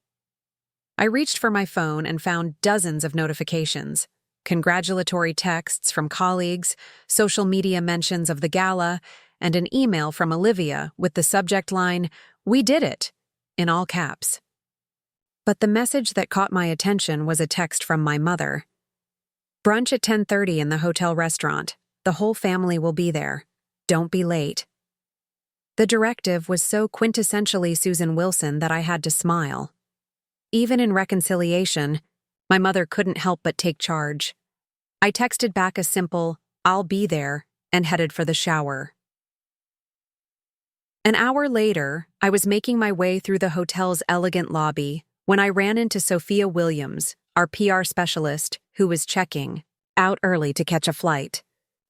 I reached for my phone and found dozens of notifications, congratulatory texts from colleagues, social media mentions of the gala, and an email from Olivia with the subject line, "We did it," in all caps. But the message that caught my attention was a text from my mother. "Brunch at 10:30 in the hotel restaurant. The whole family will be there. Don't be late." The directive was so quintessentially Susan Wilson that I had to smile. Even in reconciliation, my mother couldn't help but take charge. I texted back a simple, "I'll be there," and headed for the shower. An hour later, I was making my way through the hotel's elegant lobby when I ran into Sophia Williams, our PR specialist, who was checking out early to catch a flight.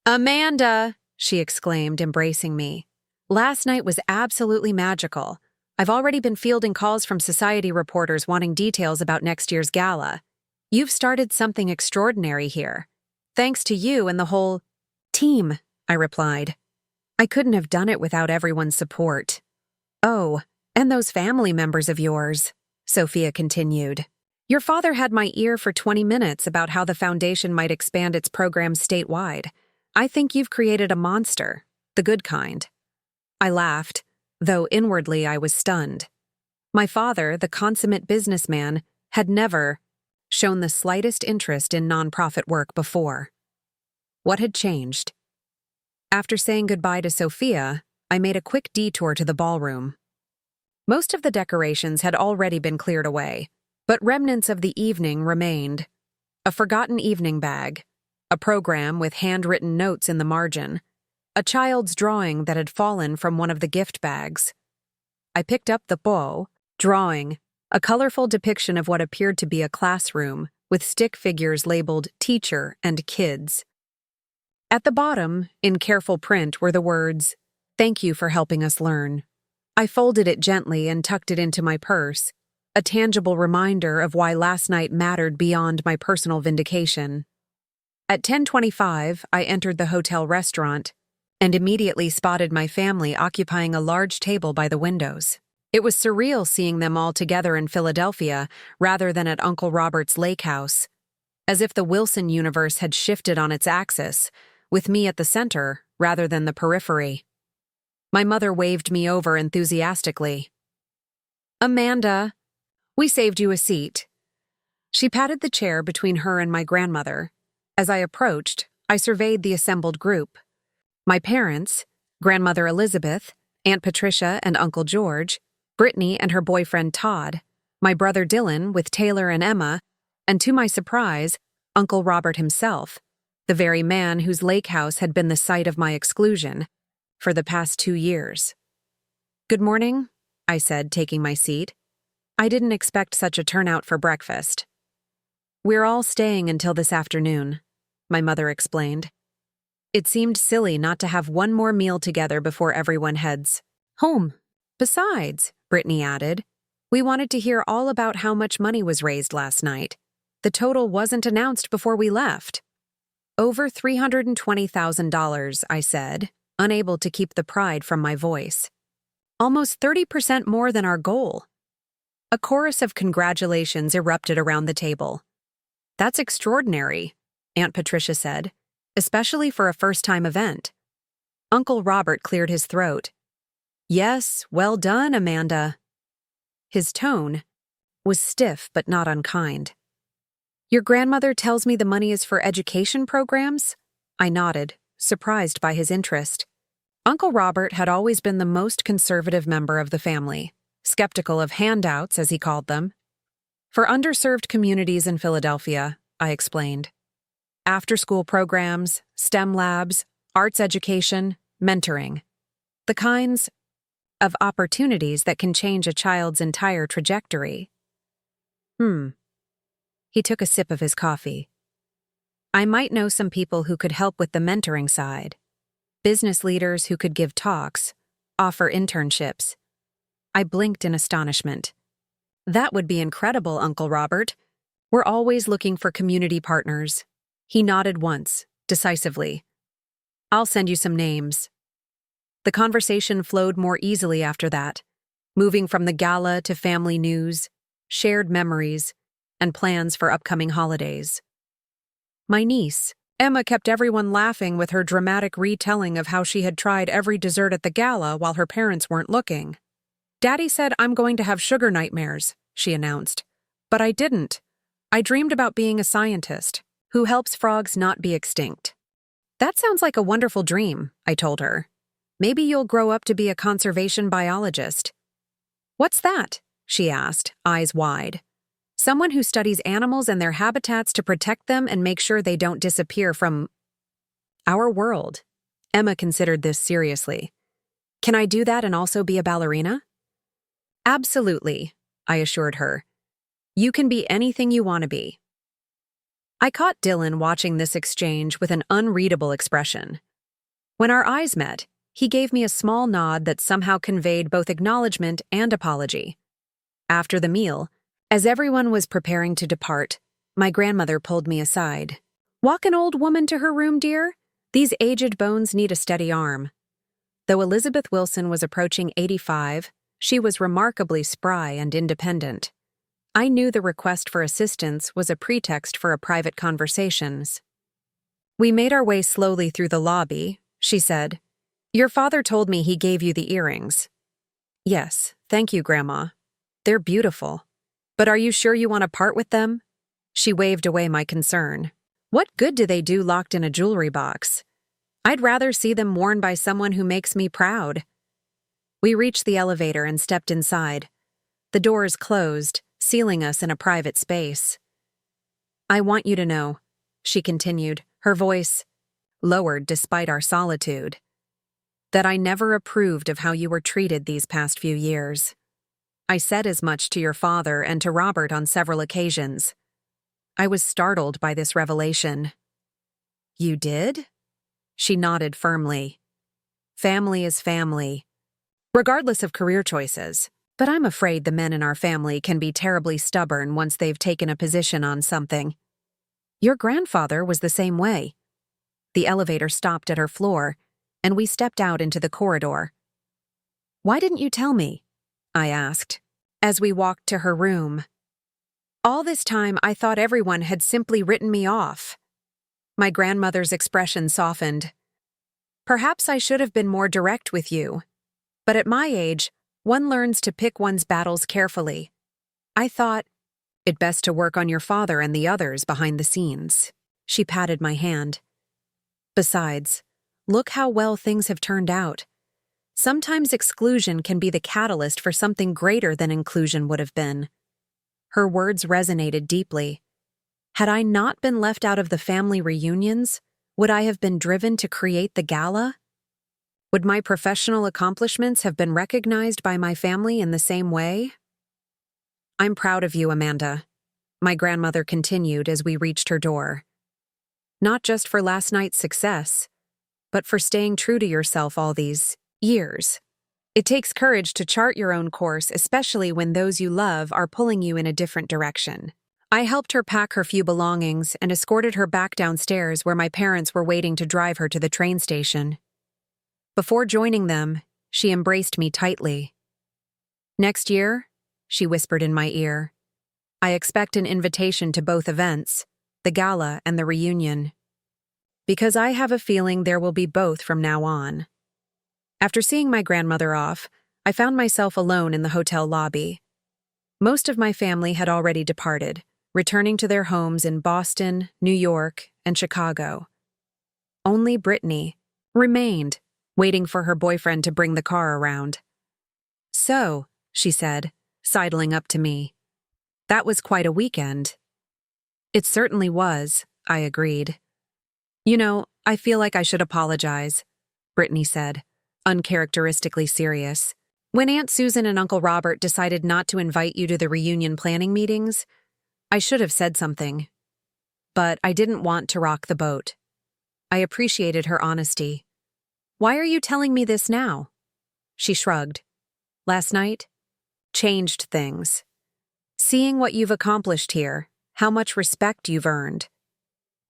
"Amanda," she exclaimed, embracing me. "Last night was absolutely magical. I've already been fielding calls from society reporters wanting details about next year's gala. You've started something extraordinary here. Thanks to you and the whole team," I replied. "I couldn't have done it without everyone's support." "Oh, and those family members of yours," Sophia continued. "Your father had my ear for 20 minutes about how the foundation might expand its programs statewide. I think you've created a monster, the good kind." I laughed, though inwardly I was stunned. My father, the consummate businessman, had never shown the slightest interest in nonprofit work before. What had changed? After saying goodbye to Sophia, I made a quick detour to the ballroom. Most of the decorations had already been cleared away, but remnants of the evening remained. A forgotten evening bag, a program with handwritten notes in the margin, a child's drawing that had fallen from one of the gift bags. I picked up the drawing, a colorful depiction of what appeared to be a classroom, with stick figures labeled teacher and kids. At the bottom, in careful print, were the words, "Thank you for helping us learn." I folded it gently and tucked it into my purse, a tangible reminder of why last night mattered beyond my personal vindication. At 10:25, I entered the hotel restaurant and immediately spotted my family occupying a large table by the windows. It was surreal seeing them all together in Philadelphia rather than at Uncle Robert's lake house. as if the Wilson universe had shifted on its axis, with me at the center rather than the periphery. My mother waved me over enthusiastically. "Amanda, we saved you a seat." She patted the chair between her and my grandmother. As I approached, I surveyed the assembled group. My parents, Grandmother Elizabeth, Aunt Patricia and Uncle George, Brittany and her boyfriend Todd, my brother Dylan with Taylor and Emma, and to my surprise, Uncle Robert himself, the very man whose lake house had been the site of my exclusion for the past 2 years. "Good morning," I said, taking my seat. "I didn't expect such a turnout for breakfast." "We're all staying until this afternoon," my mother explained. It seemed silly not to have one more meal together before everyone heads home. "Besides," Brittany added, "we wanted to hear all about how much money was raised last night. The total wasn't announced before we left." "Over $320,000, I said, unable to keep the pride from my voice. "Almost 30% more than our goal." A chorus of congratulations erupted around the table. "That's extraordinary," Aunt Patricia said, "especially for a first-time event." Uncle Robert cleared his throat. "Yes, well done, Amanda." His tone was stiff but not unkind. "Your grandmother tells me the money is for education programs?" I nodded, surprised by his interest. Uncle Robert had always been the most conservative member of the family, skeptical of handouts, as he called them. "For underserved communities in Philadelphia," I explained. "After-school programs, STEM labs, arts education, mentoring. The kinds of opportunities that can change a child's entire trajectory." He took a sip of his coffee. "I might know some people who could help with the mentoring side. Business leaders who could give talks, offer internships." I blinked in astonishment. "That would be incredible, Uncle Robert. We're always looking for community partners." He nodded once, decisively. "I'll send you some names." The conversation flowed more easily after that, moving from the gala to family news, shared memories, and plans for upcoming holidays. My niece, Emma, kept everyone laughing with her dramatic retelling of how she had tried every dessert at the gala while her parents weren't looking. "Daddy said I'm going to have sugar nightmares," she announced. "But I didn't. I dreamed about being a scientist who helps frogs not be extinct." "That sounds like a wonderful dream," I told her. "Maybe you'll grow up to be a conservation biologist." "What's that?" she asked, eyes wide. "Someone who studies animals and their habitats to protect them and make sure they don't disappear from our world." Emma considered this seriously. "Can I do that and also be a ballerina?" "Absolutely," I assured her. "You can be anything you want to be." I caught Dylan watching this exchange with an unreadable expression. When our eyes met, he gave me a small nod that somehow conveyed both acknowledgement and apology. After the meal, as everyone was preparing to depart, my grandmother pulled me aside. "Walk an old woman to her room, dear. These aged bones need a steady arm." Though Elizabeth Wilson was approaching 85, she was remarkably spry and independent. I knew the request for assistance was a pretext for a private conversations. We made our way slowly through the lobby. She said, "Your father told me he gave you the earrings." "Yes, thank you, Grandma. They're beautiful. But are you sure you want to part with them?" She waved away my concern. "What good do they do locked in a jewelry box? I'd rather see them worn by someone who makes me proud." We reached the elevator and stepped inside. The doors closed, sealing us in a private space. "I want you to know," she continued, her voice lowered despite our solitude, "that I never approved of how you were treated these past few years. I said as much to your father and to Robert on several occasions. I was startled by this revelation." "You did?" She nodded firmly. "Family is family, regardless of career choices. But I'm afraid the men in our family can be terribly stubborn once they've taken a position on something. Your grandfather was the same way." The elevator stopped at her floor, and we stepped out into the corridor. "Why didn't you tell me?" I asked, as we walked to her room. All this time, I thought everyone had simply written me off. My grandmother's expression softened. Perhaps I should have been more direct with you. But at my age, one learns to pick one's battles carefully. I thought, it best to work on your father and the others behind the scenes. She patted my hand. Besides, look how well things have turned out. Sometimes exclusion can be the catalyst for something greater than inclusion would have been. Her words resonated deeply. Had I not been left out of the family reunions, would I have been driven to create the gala? Would my professional accomplishments have been recognized by my family in the same way? I'm proud of you, Amanda, my grandmother continued as we reached her door. Not just for last night's success, but for staying true to yourself all these years. It takes courage to chart your own course, especially when those you love are pulling you in a different direction. I helped her pack her few belongings and escorted her back downstairs where my parents were waiting to drive her to the train station. Before joining them, she embraced me tightly. Next year, she whispered in my ear, I expect an invitation to both events, the gala and the reunion. Because I have a feeling there will be both from now on. After seeing my grandmother off, I found myself alone in the hotel lobby. Most of my family had already departed, returning to their homes in Boston, New York, and Chicago. Only Brittany remained, waiting for her boyfriend to bring the car around. So, she said, sidling up to me. That was quite a weekend. It certainly was, I agreed. You know, I feel like I should apologize, Brittany said, uncharacteristically serious. When Aunt Susan and Uncle Robert decided not to invite you to the reunion planning meetings, I should have said something. But I didn't want to rock the boat. I appreciated her honesty. Why are you telling me this now? She shrugged. Last night changed things. Seeing what you've accomplished here, how much respect you've earned.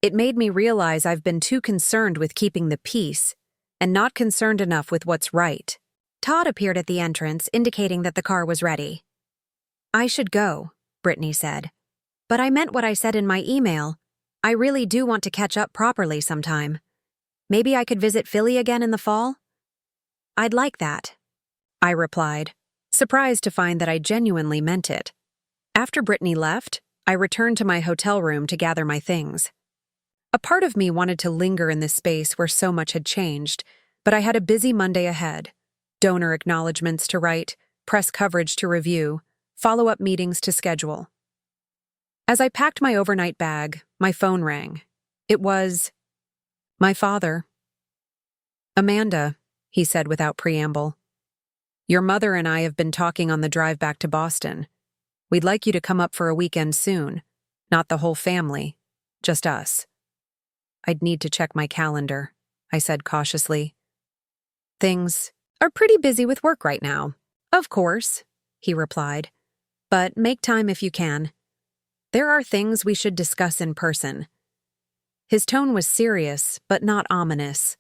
It made me realize I've been too concerned with keeping the peace and not concerned enough with what's right. Todd appeared at the entrance, indicating that the car was ready. I should go, Brittany said. But I meant what I said in my email. I really do want to catch up properly sometime. Maybe I could visit Philly again in the fall? I'd like that, I replied, surprised to find that I genuinely meant it. After Brittany left, I returned to my hotel room to gather my things. A part of me wanted to linger in this space where so much had changed, but I had a busy Monday ahead. Donor acknowledgments to write, press coverage to review, follow-up meetings to schedule. As I packed my overnight bag, my phone rang. It was my father. Amanda, he said without preamble. Your mother and I have been talking on the drive back to Boston. We'd like you to come up for a weekend soon. Not the whole family, just us. I'd need to check my calendar, I said cautiously. Things are pretty busy with work right now. Of course, he replied. But make time if you can. There are things we should discuss in person. His tone was serious, but not ominous.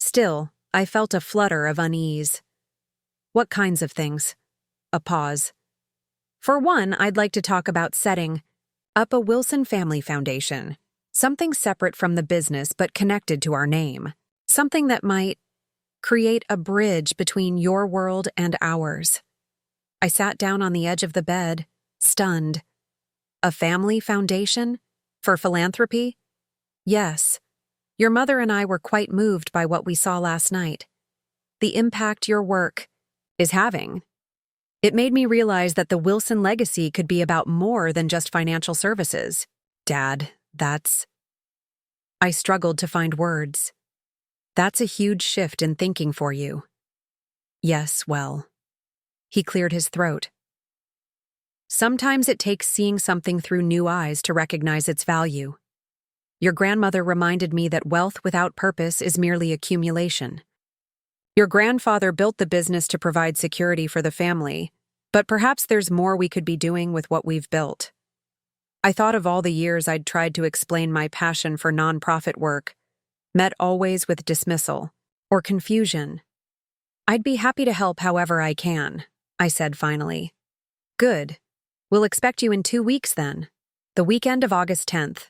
Still, I felt a flutter of unease. What kinds of things? A pause. For one, I'd like to talk about setting up a Wilson Family Foundation. Something separate from the business but connected to our name. Something that might create a bridge between your world and ours. I sat down on the edge of the bed, stunned. A family foundation? For philanthropy? Yes. Your mother and I were quite moved by what we saw last night. The impact your work is having. It made me realize that the Wilson legacy could be about more than just financial services. Dad, I struggled to find words. That's a huge shift in thinking for you. Yes, well. He cleared his throat. Sometimes it takes seeing something through new eyes to recognize its value. Your grandmother reminded me that wealth without purpose is merely accumulation. Your grandfather built the business to provide security for the family, but perhaps there's more we could be doing with what we've built. I thought of all the years I'd tried to explain my passion for nonprofit work, met always with dismissal or confusion. I'd be happy to help however I can, I said finally. Good. We'll expect you in 2 weeks then. The weekend of August 10th.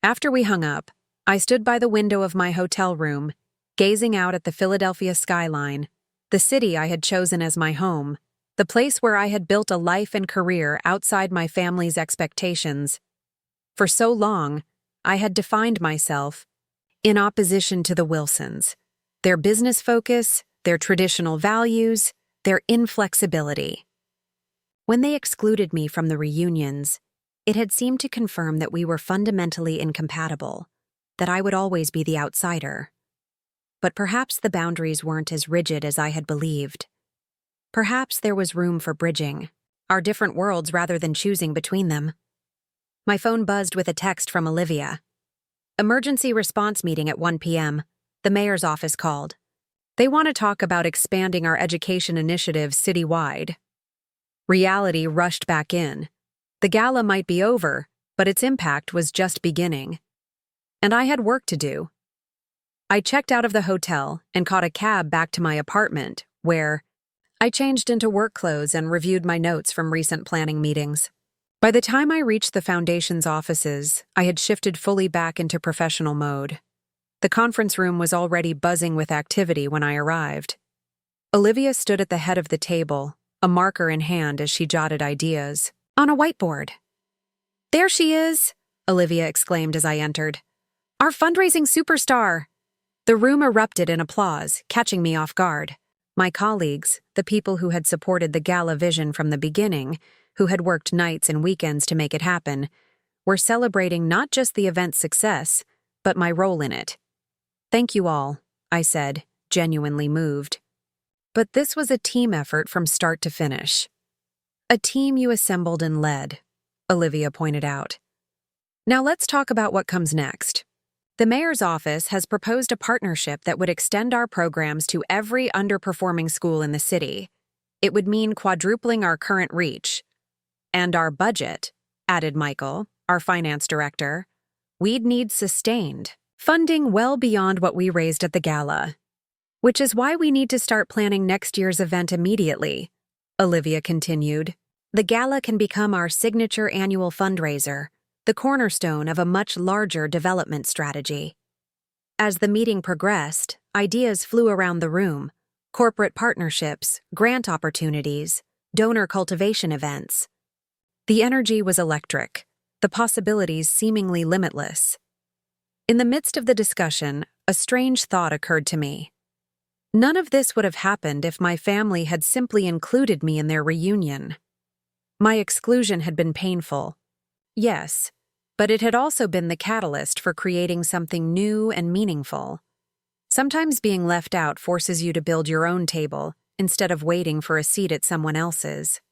After we hung up, I stood by the window of my hotel room, gazing out at the Philadelphia skyline, the city I had chosen as my home, the place where I had built a life and career outside my family's expectations. For so long, I had defined myself in opposition to the Wilsons, their business focus, their traditional values, their inflexibility. When they excluded me from the reunions, it had seemed to confirm that we were fundamentally incompatible, that I would always be the outsider. But perhaps the boundaries weren't as rigid as I had believed. Perhaps there was room for bridging our different worlds rather than choosing between them. My phone buzzed with a text from Olivia. Emergency response meeting at 1 p.m. The mayor's office called. They want to talk about expanding our education initiatives citywide. Reality rushed back in. The gala might be over, but its impact was just beginning. And I had work to do. I checked out of the hotel and caught a cab back to my apartment, where I changed into work clothes and reviewed my notes from recent planning meetings. By the time I reached the foundation's offices, I had shifted fully back into professional mode. The conference room was already buzzing with activity when I arrived. Olivia stood at the head of the table, a marker in hand as she jotted ideas on a whiteboard. "There she is," Olivia exclaimed as I entered. "Our fundraising superstar." The room erupted in applause, catching me off guard. My colleagues, the people who had supported the gala vision from the beginning, who had worked nights and weekends to make it happen, were celebrating not just the event's success, but my role in it. "Thank you all," I said, genuinely moved. But this was a team effort from start to finish. "A team you assembled and led," Olivia pointed out. "Now let's talk about what comes next. The mayor's office has proposed a partnership that would extend our programs to every underperforming school in the city. It would mean quadrupling our current reach. And our budget," added Michael, our finance director. "We'd need sustained funding well beyond what we raised at the gala. Which is why we need to start planning next year's event immediately," Olivia continued. "The gala can become our signature annual fundraiser, the cornerstone of a much larger development strategy." As the meeting progressed, ideas flew around the room: corporate partnerships, grant opportunities, donor cultivation events. The energy was electric, the possibilities seemingly limitless. In the midst of the discussion, a strange thought occurred to me. None of this would have happened if my family had simply included me in their reunion. My exclusion had been painful. Yes, but it had also been the catalyst for creating something new and meaningful. Sometimes being left out forces you to build your own table instead of waiting for a seat at someone else's.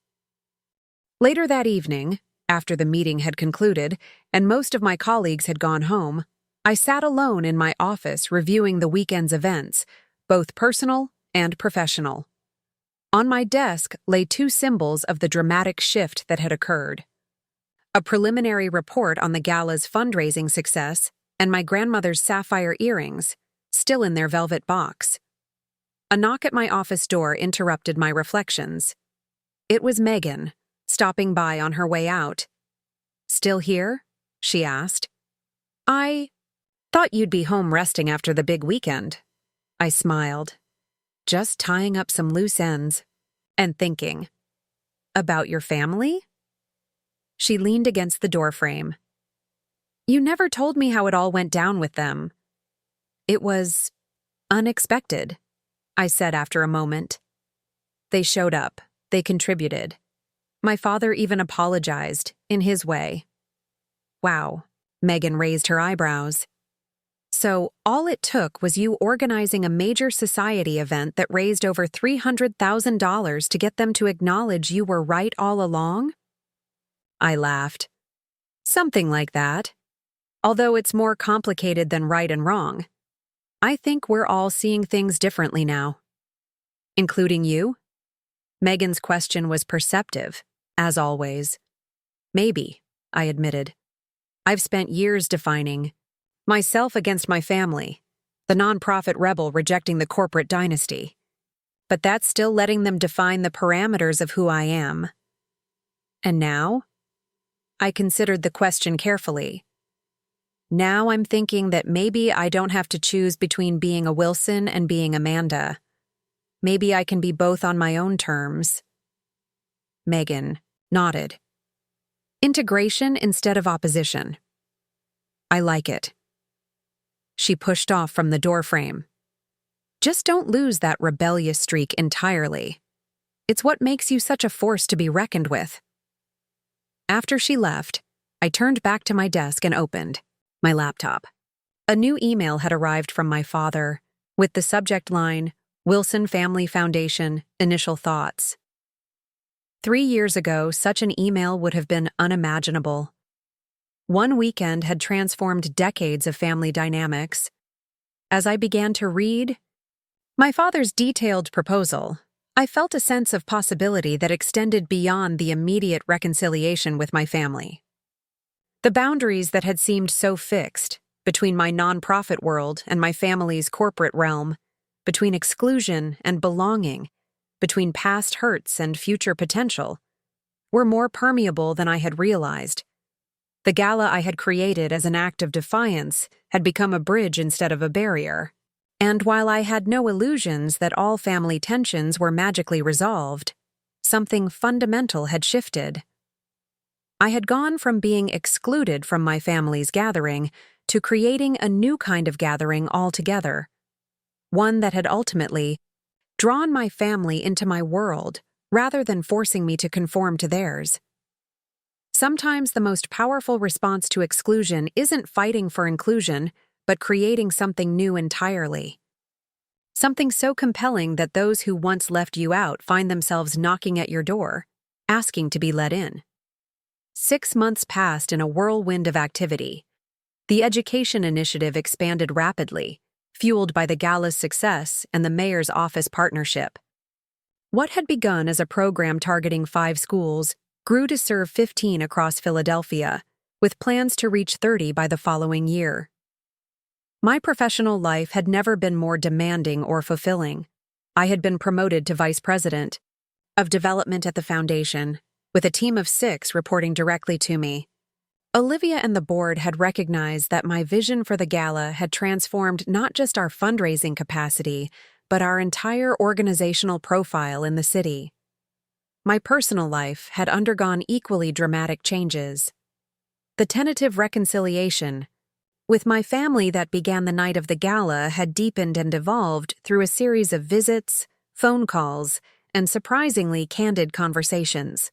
Later that evening, after the meeting had concluded and most of my colleagues had gone home, I sat alone in my office reviewing the weekend's events, both personal and professional. On my desk lay 2 symbols of the dramatic shift that had occurred: a preliminary report on the gala's fundraising success and my grandmother's sapphire earrings, still in their velvet box. A knock at my office door interrupted my reflections. It was Megan, stopping by on her way out. "Still here?" she asked. "I thought you'd be home resting after the big weekend." I smiled, just tying up some loose ends and thinking. "About your family?" She leaned against the doorframe. "You never told me how it all went down with them." "It was unexpected," I said after a moment. "They showed up. They contributed. My father even apologized, in his way." "Wow," Megan raised her eyebrows. "So all it took was you organizing a major society event that raised over $300,000 to get them to acknowledge you were right all along?" I laughed. "Something like that. Although it's more complicated than right and wrong. I think we're all seeing things differently now." "Including you?" Megan's question was perceptive, as always. "Maybe," I admitted. "I've spent years defining myself against my family, the nonprofit rebel rejecting the corporate dynasty. But that's still letting them define the parameters of who I am." And now? I considered the question carefully. Now I'm thinking that maybe I don't have to choose between being a Wilson and being Amanda. Maybe I can be both on my own terms. Megan nodded. Integration instead of opposition. I like it. She pushed off from the doorframe. Just don't lose that rebellious streak entirely. It's what makes you such a force to be reckoned with. After she left, I turned back to my desk and opened my laptop. A new email had arrived from my father, with the subject line, Wilson Family Foundation, Initial Thoughts. 3 years ago, such an email would have been unimaginable. One weekend had transformed decades of family dynamics. As I began to read my father's detailed proposal, I felt a sense of possibility that extended beyond the immediate reconciliation with my family. The boundaries that had seemed so fixed, between my nonprofit world and my family's corporate realm, between exclusion and belonging, between past hurts and future potential, were more permeable than I had realized. The gala I had created as an act of defiance had become a bridge instead of a barrier. And while I had no illusions that all family tensions were magically resolved, something fundamental had shifted. I had gone from being excluded from my family's gathering to creating a new kind of gathering altogether, one that had ultimately drawn my family into my world rather than forcing me to conform to theirs. Sometimes the most powerful response to exclusion isn't fighting for inclusion, but creating something new entirely. Something so compelling that those who once left you out find themselves knocking at your door, asking to be let in. 6 months passed in a whirlwind of activity. The education initiative expanded rapidly, fueled by the Gala's success and the mayor's office partnership. What had begun as a program targeting 5 schools grew to serve 15 across Philadelphia, with plans to reach 30 by the following year. My professional life had never been more demanding or fulfilling. I had been promoted to vice president of development at the foundation, with a team of 6 reporting directly to me. Olivia and the board had recognized that my vision for the gala had transformed not just our fundraising capacity, but our entire organizational profile in the city. My personal life had undergone equally dramatic changes. The tentative reconciliation with my family that began the night of the gala had deepened and evolved through a series of visits, phone calls, and surprisingly candid conversations.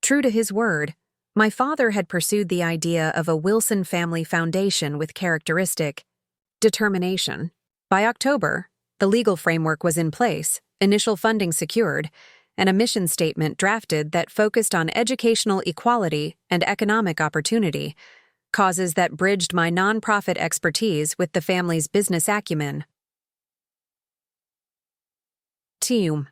True to his word, my father had pursued the idea of a Wilson Family Foundation with characteristic determination. By October, the legal framework was in place, initial funding secured, and a mission statement drafted that focused on educational equality and economic opportunity, causes that bridged my nonprofit expertise with the family's business acumen. Team.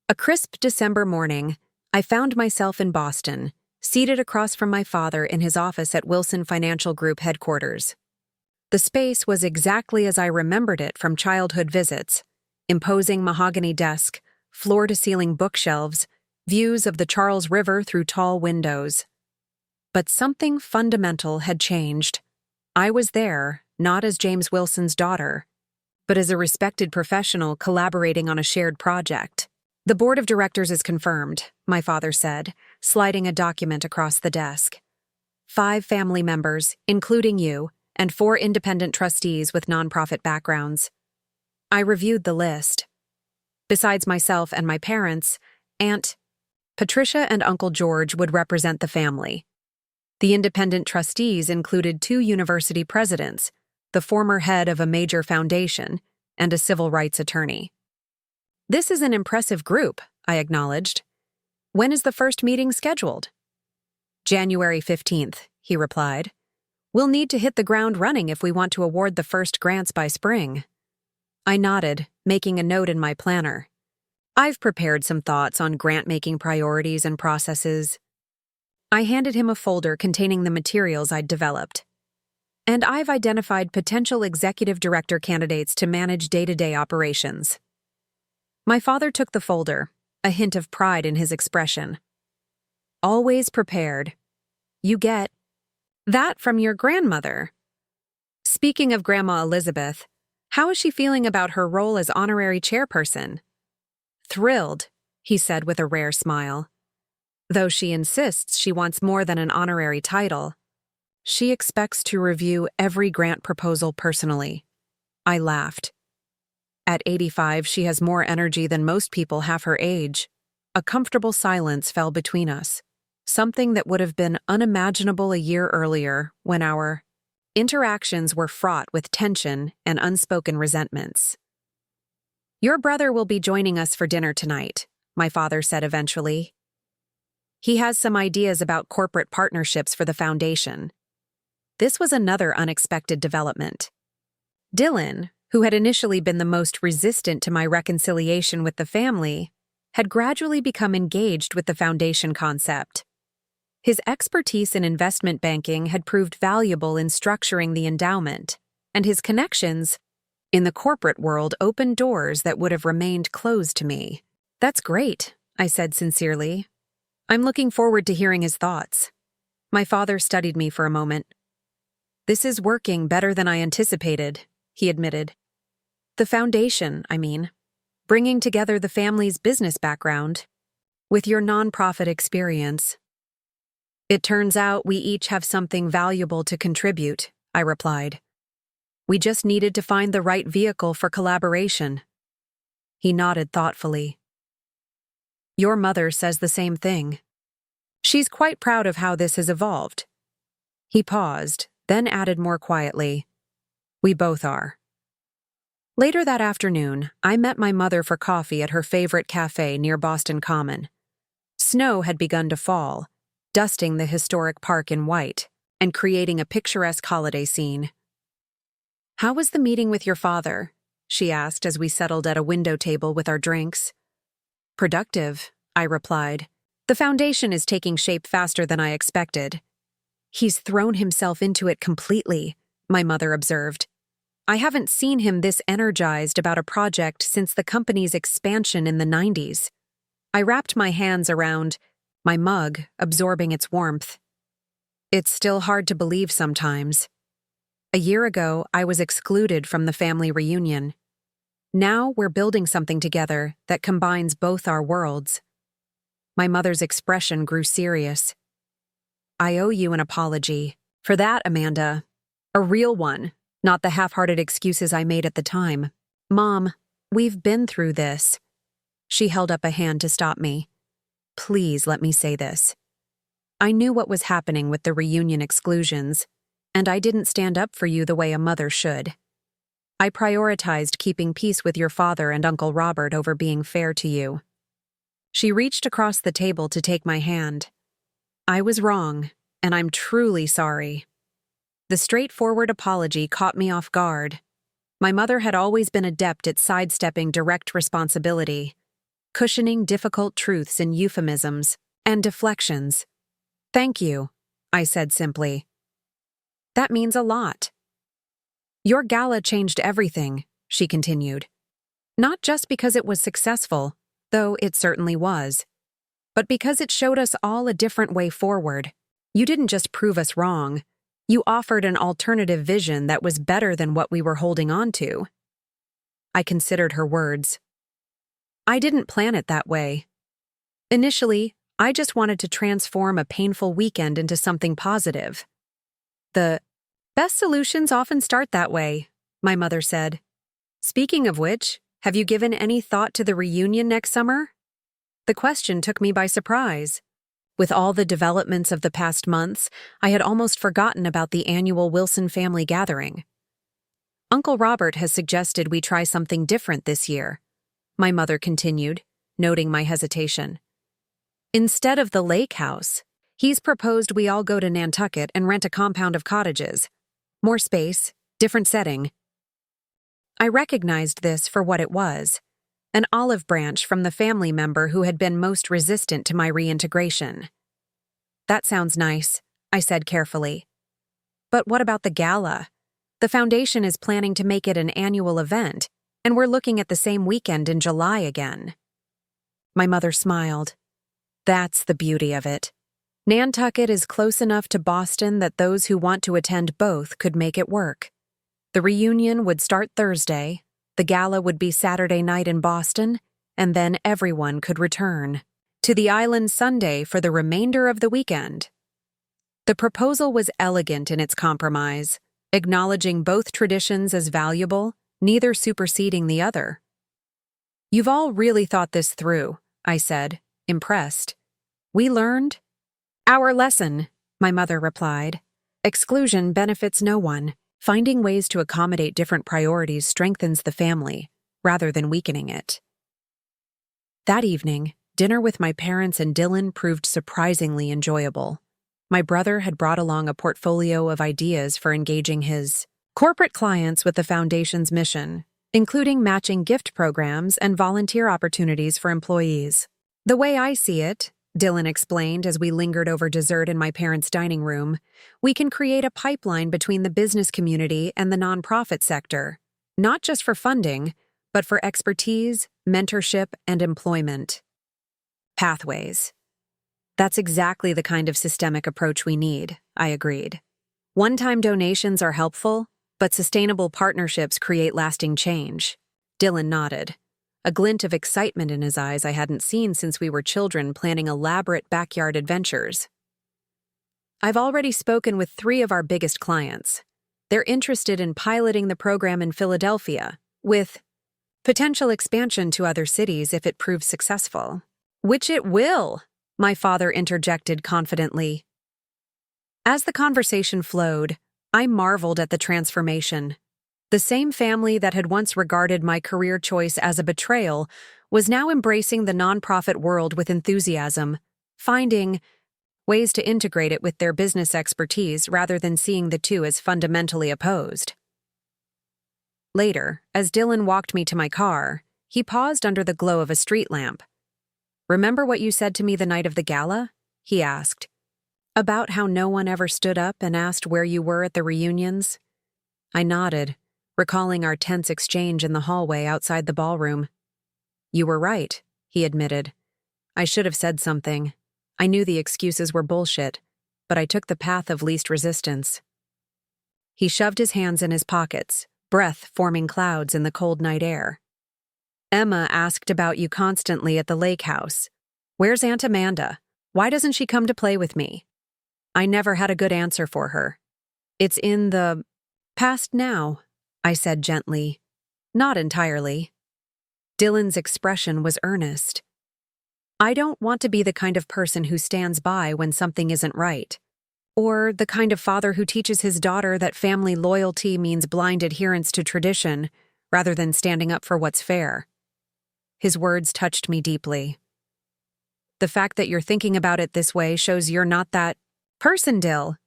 A crisp December morning, I found myself in Boston, seated across from my father in his office at Wilson Financial Group headquarters. The space was exactly as I remembered it from childhood visits: imposing mahogany desk, floor-to-ceiling bookshelves, views of the Charles River through tall windows. But something fundamental had changed. I was there, not as James Wilson's daughter, but as a respected professional collaborating on a shared project. "The board of directors is confirmed," my father said, sliding a document across the desk. 5 family members, including you, and 4 independent trustees with nonprofit backgrounds. I reviewed the list. Besides myself and my parents, Aunt Patricia and Uncle George would represent the family. The independent trustees included 2 university presidents, the former head of a major foundation, and a civil rights attorney. "This is an impressive group," I acknowledged. "When is the first meeting scheduled?" "January 15th, he replied. "We'll need to hit the ground running if we want to award the first grants by spring." I nodded, making a note in my planner. "I've prepared some thoughts on grant-making priorities and processes." I handed him a folder containing the materials I'd developed. "And I've identified potential executive director candidates to manage day-to-day operations." My father took the folder, a hint of pride in his expression. always prepared. You get that from your grandmother. Speaking of Grandma Elizabeth, how is she feeling about her role as honorary chairperson? Thrilled, he said with a rare smile. Though she insists she wants more than an honorary title. She expects to review every grant proposal personally. I laughed. At 85, she has more energy than most people half her age. A comfortable silence fell between us, something that would have been unimaginable a year earlier when our interactions were fraught with tension and unspoken resentments. Your brother will be joining us for dinner tonight, my father said eventually. He has some ideas about corporate partnerships for the foundation. This was another unexpected development. Dylan, who had initially been the most resistant to my reconciliation with the family, had gradually become engaged with the foundation concept. His expertise in investment banking had proved valuable in structuring the endowment, and his connections in the corporate world opened doors that would have remained closed to me. That's great, I said sincerely. I'm looking forward to hearing his thoughts. My father studied me for a moment. This is working better than I anticipated, he admitted. The foundation, I mean. Bringing together the family's business background with your nonprofit experience. It turns out we each have something valuable to contribute, I replied. We just needed to find the right vehicle for collaboration. He nodded thoughtfully. Your mother says the same thing. She's quite proud of how this has evolved. He paused, then added more quietly, we both are. Later that afternoon, I met my mother for coffee at her favorite cafe near Boston Common. Snow had begun to fall, dusting the historic park in white and creating a picturesque holiday scene. How was the meeting with your father? She asked as we settled at a window table with our drinks. Productive, I replied. The foundation is taking shape faster than I expected. He's thrown himself into it completely, my mother observed. I haven't seen him this energized about a project since the company's expansion in the 90s. I wrapped my hands around my mug, absorbing its warmth. It's still hard to believe sometimes. A year ago, I was excluded from the family reunion. Now we're building something together that combines both our worlds. My mother's expression grew serious. I owe you an apology. For that, Amanda. A real one. Not the half-hearted excuses I made at the time. Mom, we've been through this. She held up a hand to stop me. Please let me say this. I knew what was happening with the reunion exclusions, and I didn't stand up for you the way a mother should. I prioritized keeping peace with your father and Uncle Robert over being fair to you. She reached across the table to take my hand. I was wrong, and I'm truly sorry. The straightforward apology caught me off guard. My mother had always been adept at sidestepping direct responsibility, cushioning difficult truths in euphemisms and deflections. Thank you, I said simply. That means a lot. Your gala changed everything, she continued. Not just because it was successful, though it certainly was, but because it showed us all a different way forward. You didn't just prove us wrong. You offered an alternative vision that was better than what we were holding on to. I considered her words. I didn't plan it that way. Initially, I just wanted to transform a painful weekend into something positive. The best solutions often start that way, my mother said. Speaking of which, have you given any thought to the reunion next summer? The question took me by surprise. With all the developments of the past months, I had almost forgotten about the annual Wilson family gathering. Uncle Robert has suggested we try something different this year, my mother continued, noting my hesitation. Instead of the lake house, he's proposed we all go to Nantucket and rent a compound of cottages. More space, different setting. I recognized this for what it was. An olive branch from the family member who had been most resistant to my reintegration. That sounds nice, I said carefully. But what about the gala? The foundation is planning to make it an annual event, and we're looking at the same weekend in July again. My mother smiled. That's the beauty of it. Nantucket is close enough to Boston that those who want to attend both could make it work. The reunion would start Thursday, the gala would be Saturday night in Boston, and then everyone could return to the island Sunday for the remainder of the weekend. The proposal was elegant in its compromise, acknowledging both traditions as valuable, neither superseding the other. "You've all really thought this through," I said, impressed. "We learned our lesson," my mother replied. "Exclusion benefits no one. Finding ways to accommodate different priorities strengthens the family, rather than weakening it." That evening, dinner with my parents and Dylan proved surprisingly enjoyable. My brother had brought along a portfolio of ideas for engaging his corporate clients with the Foundation's mission, including matching gift programs and volunteer opportunities for employees. "The way I see it," Dylan explained as we lingered over dessert in my parents' dining room, "we can create a pipeline between the business community and the nonprofit sector, not just for funding, but for expertise, mentorship, and employment. Pathways. That's exactly the kind of systemic approach we need," I agreed. "One-time donations are helpful, but sustainable partnerships create lasting change." Dylan nodded, a glint of excitement in his eyes I hadn't seen since we were children planning elaborate backyard adventures. "I've already spoken with 3 of our biggest clients. They're interested in piloting the program in Philadelphia, with potential expansion to other cities if it proves successful." "Which it will," my father interjected confidently. As the conversation flowed, I marveled at the transformation. The same family that had once regarded my career choice as a betrayal was now embracing the nonprofit world with enthusiasm, finding ways to integrate it with their business expertise rather than seeing the two as fundamentally opposed. Later, as Dylan walked me to my car, he paused under the glow of a street lamp. "Remember what you said to me the night of the gala?" he asked. "About how no one ever stood up and asked where you were at the reunions?" I nodded, recalling our tense exchange in the hallway outside the ballroom. "You were right," he admitted. "I should have said something. I knew the excuses were bullshit, but I took the path of least resistance." He shoved his hands in his pockets, breath forming clouds in the cold night air. "Emma asked about you constantly at the lake house. Where's Aunt Amanda? Why doesn't she come to play with me?" I never had a good answer for her. "It's in the past now," I said gently. "Not entirely." Dylan's expression was earnest. "I don't want to be the kind of person who stands by when something isn't right, or the kind of father who teaches his daughter that family loyalty means blind adherence to tradition rather than standing up for what's fair." His words touched me deeply. "The fact that you're thinking about it this way shows you're not that person, Dill."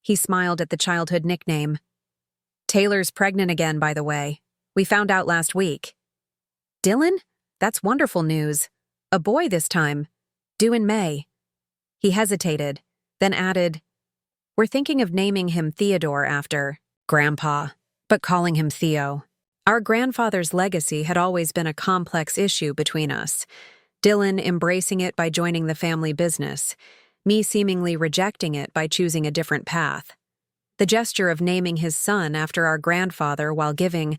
He smiled at the childhood nickname. "Taylor's pregnant again, by the way. We found out last week." "Dylan? That's wonderful news. A boy this time. Due in May." He hesitated, then added, "We're thinking of naming him Theodore after Grandpa, but calling him Theo." Our grandfather's legacy had always been a complex issue between us, Dylan embracing it by joining the family business, me seemingly rejecting it by choosing a different path. The gesture of naming his son after our grandfather while giving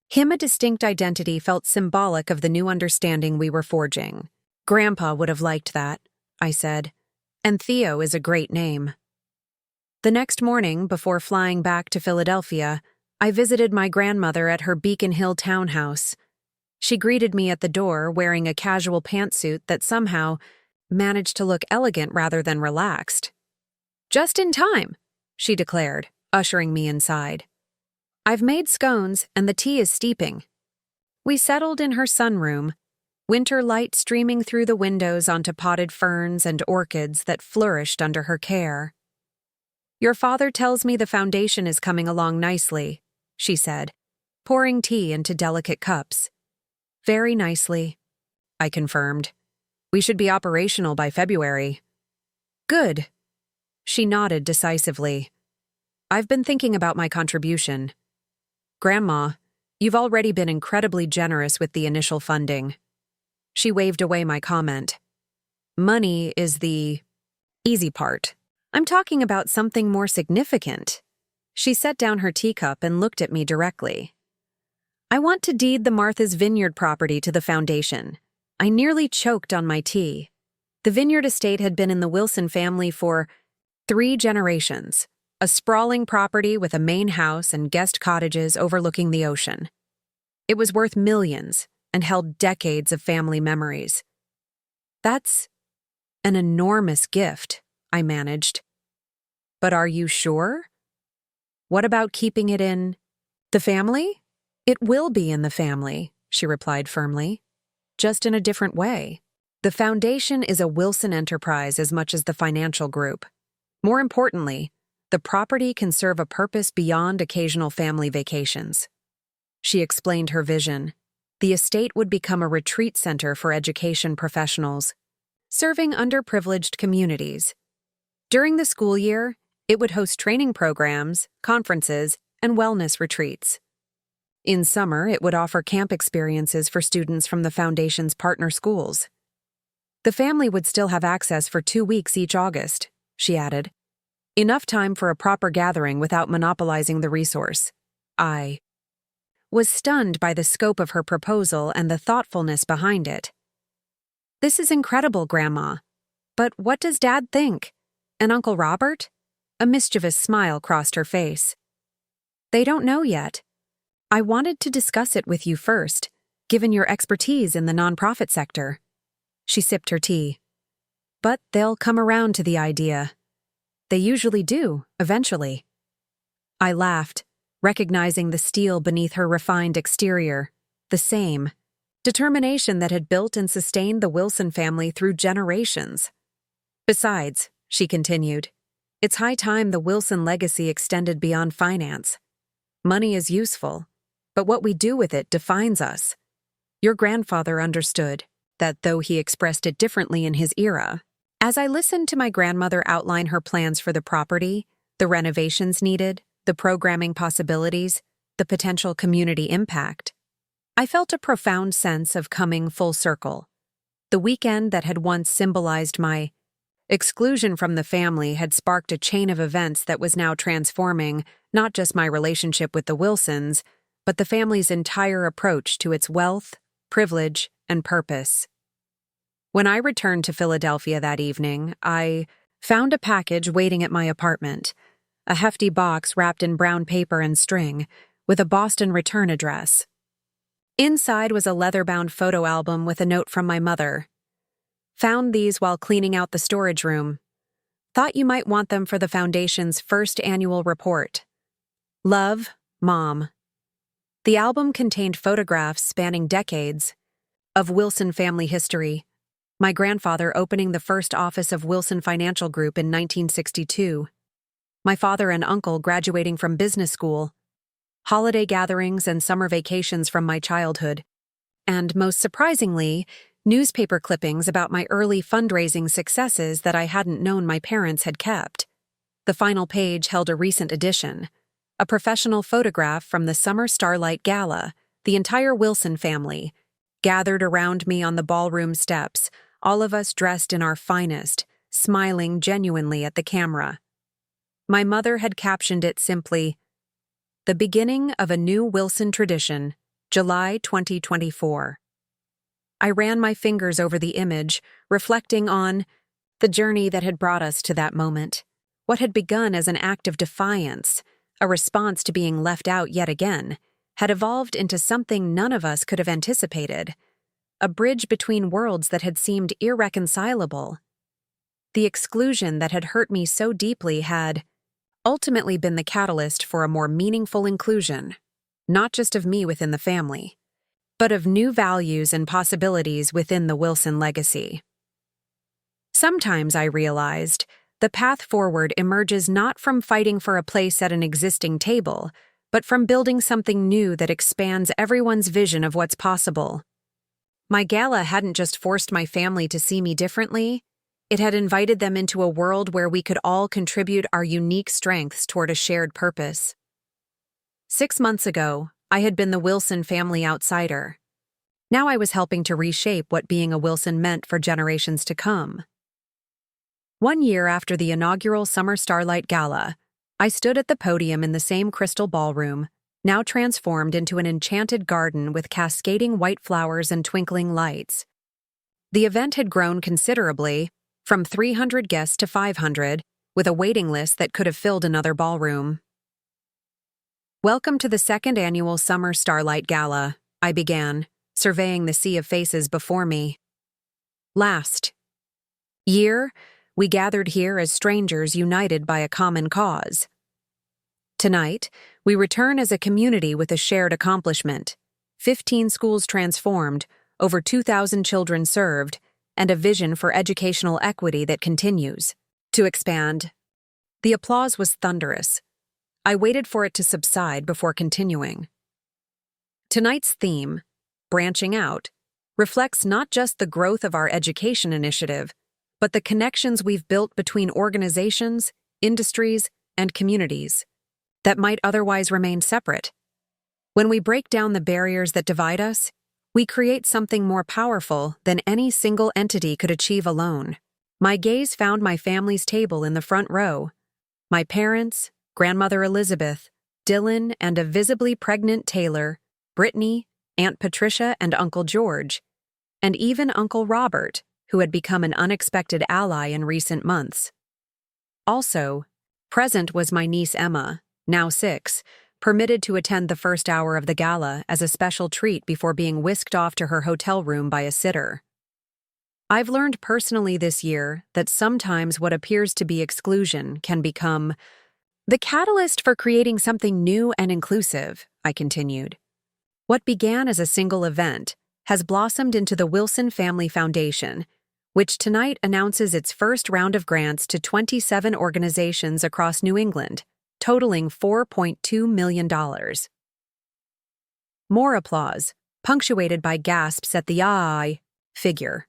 him a distinct identity felt symbolic of the new understanding we were forging. "Grandpa would have liked that," I said, "and Theo is a great name." The next morning, before flying back to Philadelphia, I visited my grandmother at her Beacon Hill townhouse. She greeted me at the door wearing a casual pantsuit that somehow managed to look elegant rather than relaxed. "Just in time," she declared, ushering me inside. "I've made scones and the tea is steeping." We settled in her sunroom, winter light streaming through the windows onto potted ferns and orchids that flourished under her care. "Your father tells me the foundation is coming along nicely," she said, pouring tea into delicate cups. "Very nicely," I confirmed. "We should be operational by February." "Good." She nodded decisively. "I've been thinking about my contribution. Grandma, you've already been incredibly generous with the initial funding." She waved away my comment. "Money is the Easy part. I'm talking about something more significant. She set down her teacup and looked at me directly. I want to deed the Martha's Vineyard property to the foundation. I nearly choked on my tea. The Vineyard estate had been in the Wilson family for 3 generations, a sprawling property with a main house and guest cottages overlooking the ocean. It was worth millions and held decades of family memories. That's an enormous gift, I managed. But are you sure? What about keeping it in the family? It will be in the family, she replied firmly, just in a different way. The foundation is a Wilson enterprise as much as the financial group. More importantly, the property can serve a purpose beyond occasional family vacations. She explained her vision. The estate would become a retreat center for education professionals, serving underprivileged communities. During the school year, it would host training programs, conferences, and wellness retreats. In summer, it would offer camp experiences for students from the foundation's partner schools. The family would still have access for 2 weeks each August, she added. Enough time for a proper gathering without monopolizing the resource. I was stunned by the scope of her proposal and the thoughtfulness behind it. This is incredible, Grandma. But what does Dad think? And Uncle Robert? A mischievous smile crossed her face. They don't know yet. I wanted to discuss it with you first, given your expertise in the nonprofit sector. She sipped her tea. But they'll come around to the idea. They usually do, eventually. I laughed, recognizing the steel beneath her refined exterior, the same determination that had built and sustained the Wilson family through generations. Besides, she continued, it's high time the Wilson legacy extended beyond finance. Money is useful, but what we do with it defines us. Your grandfather understood that, though he expressed it differently in his era. As I listened to my grandmother outline her plans for the property, the renovations needed, the programming possibilities, the potential community impact, I felt a profound sense of coming full circle. The weekend that had once symbolized my exclusion from the family had sparked a chain of events that was now transforming not just my relationship with the Wilsons, but the family's entire approach to its wealth, privilege, and purpose. When I returned to Philadelphia that evening, I found a package waiting at my apartment, a hefty box wrapped in brown paper and string, with a Boston return address. Inside was a leather-bound photo album with a note from my mother. Found these while cleaning out the storage room. Thought you might want them for the Foundation's first annual report. Love, Mom. The album contained photographs spanning decades of Wilson family history. My grandfather opening the first office of Wilson Financial Group in 1962. My father and uncle graduating from business school. Holiday gatherings and summer vacations from my childhood. And most surprisingly, newspaper clippings about my early fundraising successes that I hadn't known my parents had kept. The final page held a recent edition, a professional photograph from the Summer Starlight Gala, the entire Wilson family, gathered around me on the ballroom steps, all of us dressed in our finest, smiling genuinely at the camera. My mother had captioned it simply, "The beginning of a new Wilson tradition, July 2024. I ran my fingers over the image, reflecting on the journey that had brought us to that moment. What had begun as an act of defiance, a response to being left out yet again, had evolved into something none of us could have anticipated, a bridge between worlds that had seemed irreconcilable. The exclusion that had hurt me so deeply had ultimately been the catalyst for a more meaningful inclusion, not just of me within the family, but of new values and possibilities within the Wilson legacy. Sometimes I realized the path forward emerges not from fighting for a place at an existing table, but from building something new that expands everyone's vision of what's possible. My gala hadn't just forced my family to see me differently, it had invited them into a world where we could all contribute our unique strengths toward a shared purpose. 6 months ago, I had been the Wilson family outsider. Now I was helping to reshape what being a Wilson meant for generations to come. 1 year after the inaugural Summer Starlight Gala, I stood at the podium in the same crystal ballroom, now transformed into an enchanted garden with cascading white flowers and twinkling lights. The event had grown considerably, from 300 guests to 500, with a waiting list that could have filled another ballroom. "Welcome to the second annual Summer Starlight Gala," I began, surveying the sea of faces before me. "Last year, we gathered here as strangers united by a common cause. Tonight, we return as a community with a shared accomplishment: 15 schools transformed, over 2,000 children served, and a vision for educational equity that continues to expand." The applause was thunderous. I waited for it to subside before continuing. Tonight's theme, branching out, reflects not just the growth of our education initiative, but the connections we've built between organizations, industries, and communities that might otherwise remain separate. When we break down the barriers that divide us, we create something more powerful than any single entity could achieve alone. My gaze found my family's table in the front row. My parents, Grandmother Elizabeth, Dylan, and a visibly pregnant Taylor, Brittany, Aunt Patricia, and Uncle George, and even Uncle Robert, who had become an unexpected ally in recent months. Also, present was my niece Emma, now 6, permitted to attend the first hour of the gala as a special treat before being whisked off to her hotel room by a sitter. I've learned personally this year that sometimes what appears to be exclusion can become the catalyst for creating something new and inclusive, I continued. What began as a single event has blossomed into the Wilson Family Foundation, which tonight announces its first round of grants to 27 organizations across New England, totaling $4.2 million. More applause, punctuated by gasps at the "aye" figure.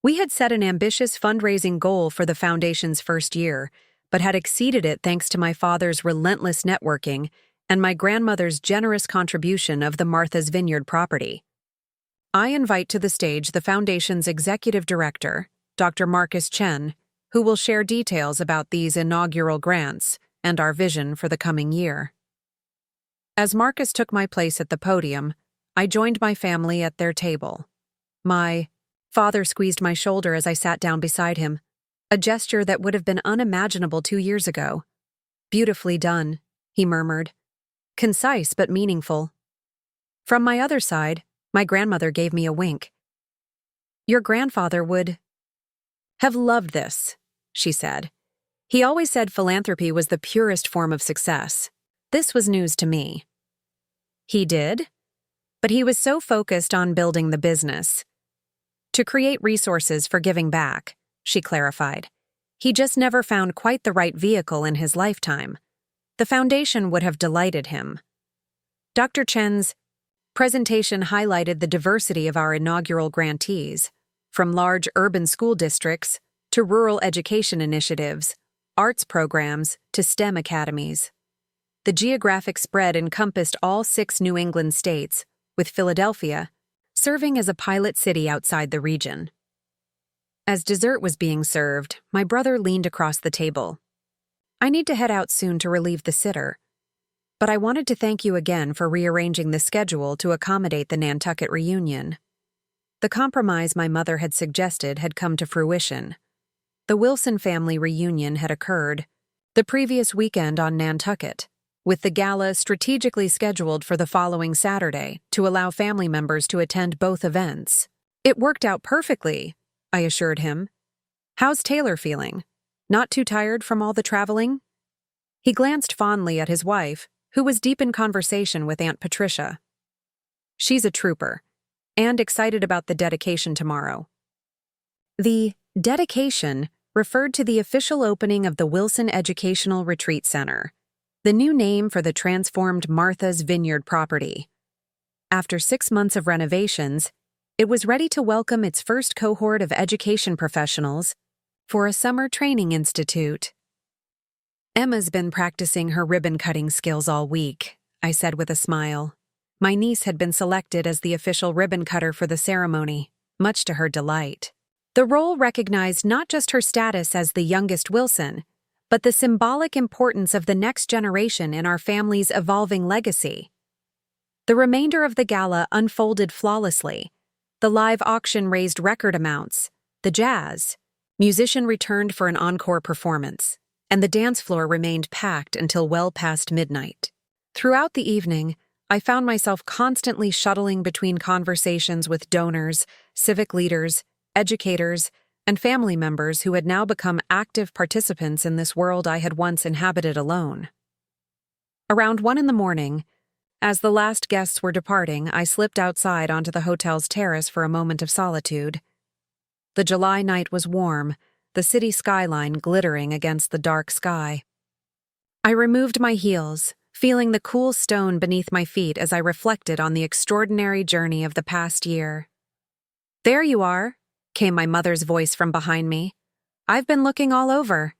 We had set an ambitious fundraising goal for the foundation's first year, but had exceeded it thanks to my father's relentless networking and my grandmother's generous contribution of the Martha's Vineyard property. I invite to the stage the foundation's executive director, Dr. Marcus Chen, who will share details about these inaugural grants and our vision for the coming year. As Marcus took my place at the podium, I joined my family at their table. My father squeezed my shoulder as I sat down beside him, a gesture that would have been unimaginable 2 years ago. "Beautifully done," he murmured. Concise but meaningful. From my other side, my grandmother gave me a wink. "Your grandfather would have loved this," she said. "He always said philanthropy was the purest form of success." This was news to me. "He did? But he was so focused on building the business to create resources for giving back," she clarified. "He just never found quite the right vehicle in his lifetime. The foundation would have delighted him." Dr. Chen's presentation highlighted the diversity of our inaugural grantees, from large urban school districts to rural education initiatives, arts programs to STEM academies. The geographic spread encompassed all 6 New England states, with Philadelphia serving as a pilot city outside the region. As dessert was being served, my brother leaned across the table. "I need to head out soon to relieve the sitter, but I wanted to thank you again for rearranging the schedule to accommodate the Nantucket reunion." The compromise my mother had suggested had come to fruition. The Wilson family reunion had occurred the previous weekend on Nantucket, with the gala strategically scheduled for the following Saturday to allow family members to attend both events. "It worked out perfectly," I assured him. "How's Taylor feeling? Not too tired from all the traveling?" He glanced fondly at his wife, who was deep in conversation with Aunt Patricia. "She's a trooper, and excited about the dedication tomorrow." The dedication referred to the official opening of the Wilson Educational Retreat Center, the new name for the transformed Martha's Vineyard property. After 6 months of renovations, it was ready to welcome its first cohort of education professionals for a summer training institute. "Emma's been practicing her ribbon-cutting skills all week," I said with a smile. My niece had been selected as the official ribbon cutter for the ceremony, much to her delight. The role recognized not just her status as the youngest Wilson, but the symbolic importance of the next generation in our family's evolving legacy. The remainder of the gala unfolded flawlessly. The live auction raised record amounts. The jazz musician returned for an encore performance, and the dance floor remained packed until well past midnight. Throughout the evening, I found myself constantly shuttling between conversations with donors, civic leaders, educators, and family members who had now become active participants in this world I had once inhabited alone. Around 1 a.m, as the last guests were departing, I slipped outside onto the hotel's terrace for a moment of solitude. The July night was warm, the city skyline glittering against the dark sky. I removed my heels, feeling the cool stone beneath my feet as I reflected on the extraordinary journey of the past year. "There you are," came my mother's voice from behind me. "I've been looking all over."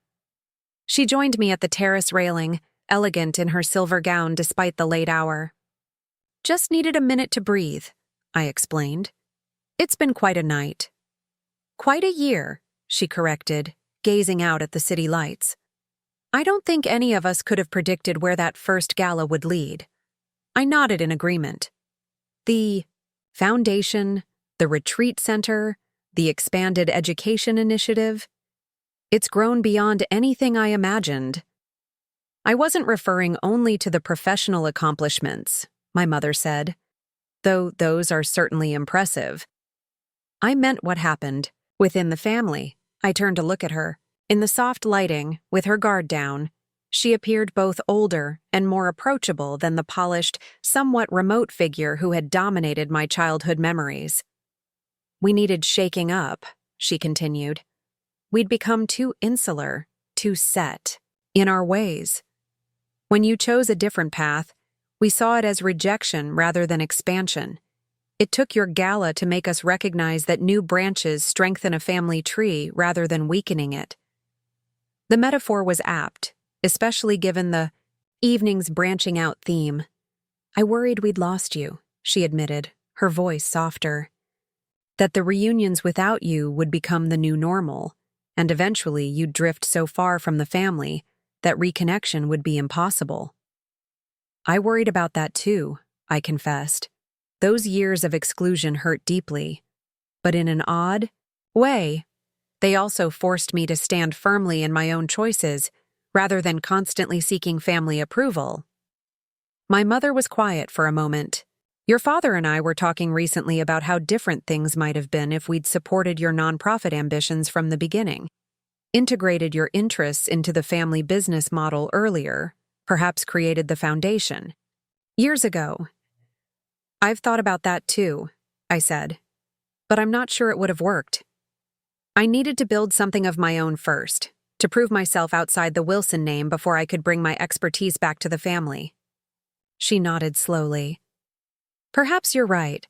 She joined me at the terrace railing, elegant in her silver gown despite the late hour. "Just needed a minute to breathe," I explained. "It's been quite a night." "Quite a year," she corrected, gazing out at the city lights. "I don't think any of us could have predicted where that first gala would lead." I nodded in agreement. The foundation, the retreat center, the expanded education initiative, it's grown beyond anything I imagined. "I wasn't referring only to the professional accomplishments," my mother said, "though those are certainly impressive. I meant what happened within the family." I turned to look at her. In the soft lighting, with her guard down, she appeared both older and more approachable than the polished, somewhat remote figure who had dominated my childhood memories. "We needed shaking up," she continued. "We'd become too insular, too set in our ways. When you chose a different path, we saw it as rejection rather than expansion. It took your gala to make us recognize that new branches strengthen a family tree rather than weakening it." The metaphor was apt, especially given the evening's branching out theme. "I worried we'd lost you," she admitted, her voice softer. "That the reunions without you would become the new normal, and eventually you'd drift so far from the family that reconnection would be impossible." "I worried about that too," I confessed. "Those years of exclusion hurt deeply, but in an odd way, they also forced me to stand firmly in my own choices rather than constantly seeking family approval." My mother was quiet for a moment. "Your father and I were talking recently about how different things might have been if we'd supported your nonprofit ambitions from the beginning, integrated your interests into the family business model earlier, perhaps created the foundation. Years ago." "I've thought about that too," I said, "but I'm not sure it would have worked. I needed to build something of my own first, to prove myself outside the Wilson name before I could bring my expertise back to the family." She nodded slowly. "Perhaps you're right,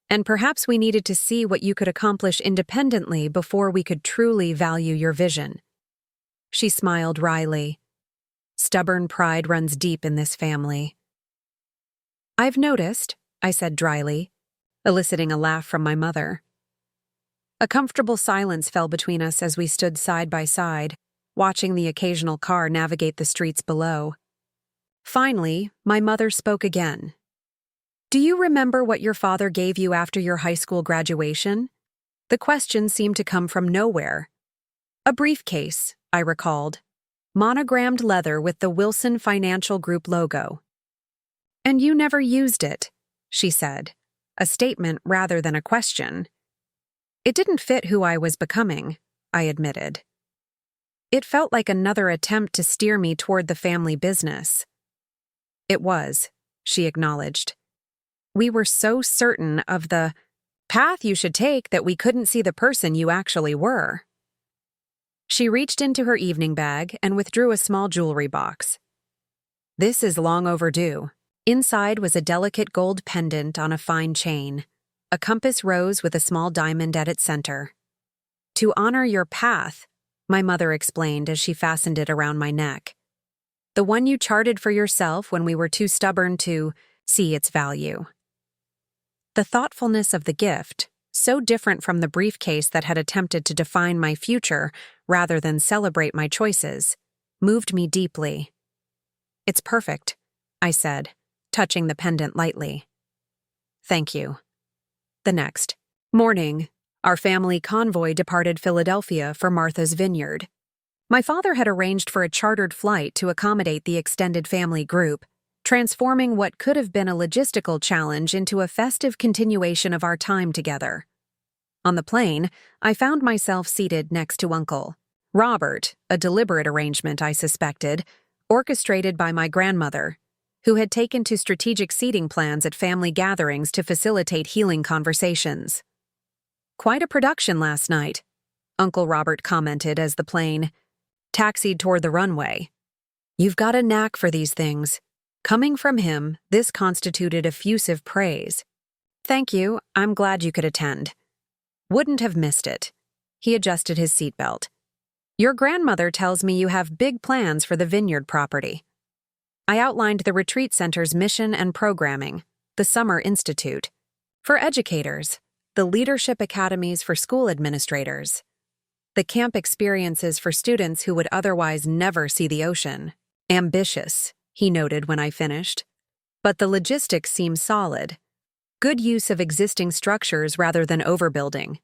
and perhaps we needed to see what you could accomplish independently before we could truly value your vision." She smiled wryly. "Stubborn pride runs deep in this family." "I've noticed," I said dryly, eliciting a laugh from my mother. A comfortable silence fell between us as we stood side by side, watching the occasional car navigate the streets below. Finally, my mother spoke again. "Do you remember what your father gave you after your high school graduation?" The question seemed to come from nowhere. "A briefcase," I recalled. "Monogrammed leather with the Wilson Financial Group logo." "And you never used it," she said, a statement rather than a question. "It didn't fit who I was becoming," I admitted. It felt like another attempt to steer me toward the family business. "It was," she acknowledged. "We were so certain of the path you should take that we couldn't see the person you actually were." She reached into her evening bag and withdrew a small jewelry box. "This is long overdue." Inside was a delicate gold pendant on a fine chain, a compass rose with a small diamond at its center. "To honor your path," my mother explained as she fastened it around my neck. "The one you charted for yourself when we were too stubborn to see its value." The thoughtfulness of the gift, so different from the briefcase that had attempted to define my future rather than celebrate my choices, moved me deeply. "It's perfect," I said, touching the pendant lightly. "Thank you." The next morning, our family convoy departed Philadelphia for Martha's Vineyard. My father had arranged for a chartered flight to accommodate the extended family group, transforming what could have been a logistical challenge into a festive continuation of our time together. On the plane, I found myself seated next to Uncle Robert, a deliberate arrangement, I suspected, orchestrated by my grandmother, who had taken to strategic seating plans at family gatherings to facilitate healing conversations. "Quite a production last night," Uncle Robert commented as the plane taxied toward the runway. "You've got a knack for these things." Coming from him, this constituted effusive praise. "Thank you, I'm glad you could attend. Wouldn't have missed it." He adjusted his seatbelt. "Your grandmother tells me you have big plans for the vineyard property." I outlined the retreat center's mission and programming, the Summer Institute for educators, the leadership academies for school administrators, the camp experiences for students who would otherwise never see the ocean. "Ambitious," he noted when I finished. "But the logistics seem solid. Good use of existing structures rather than overbuilding."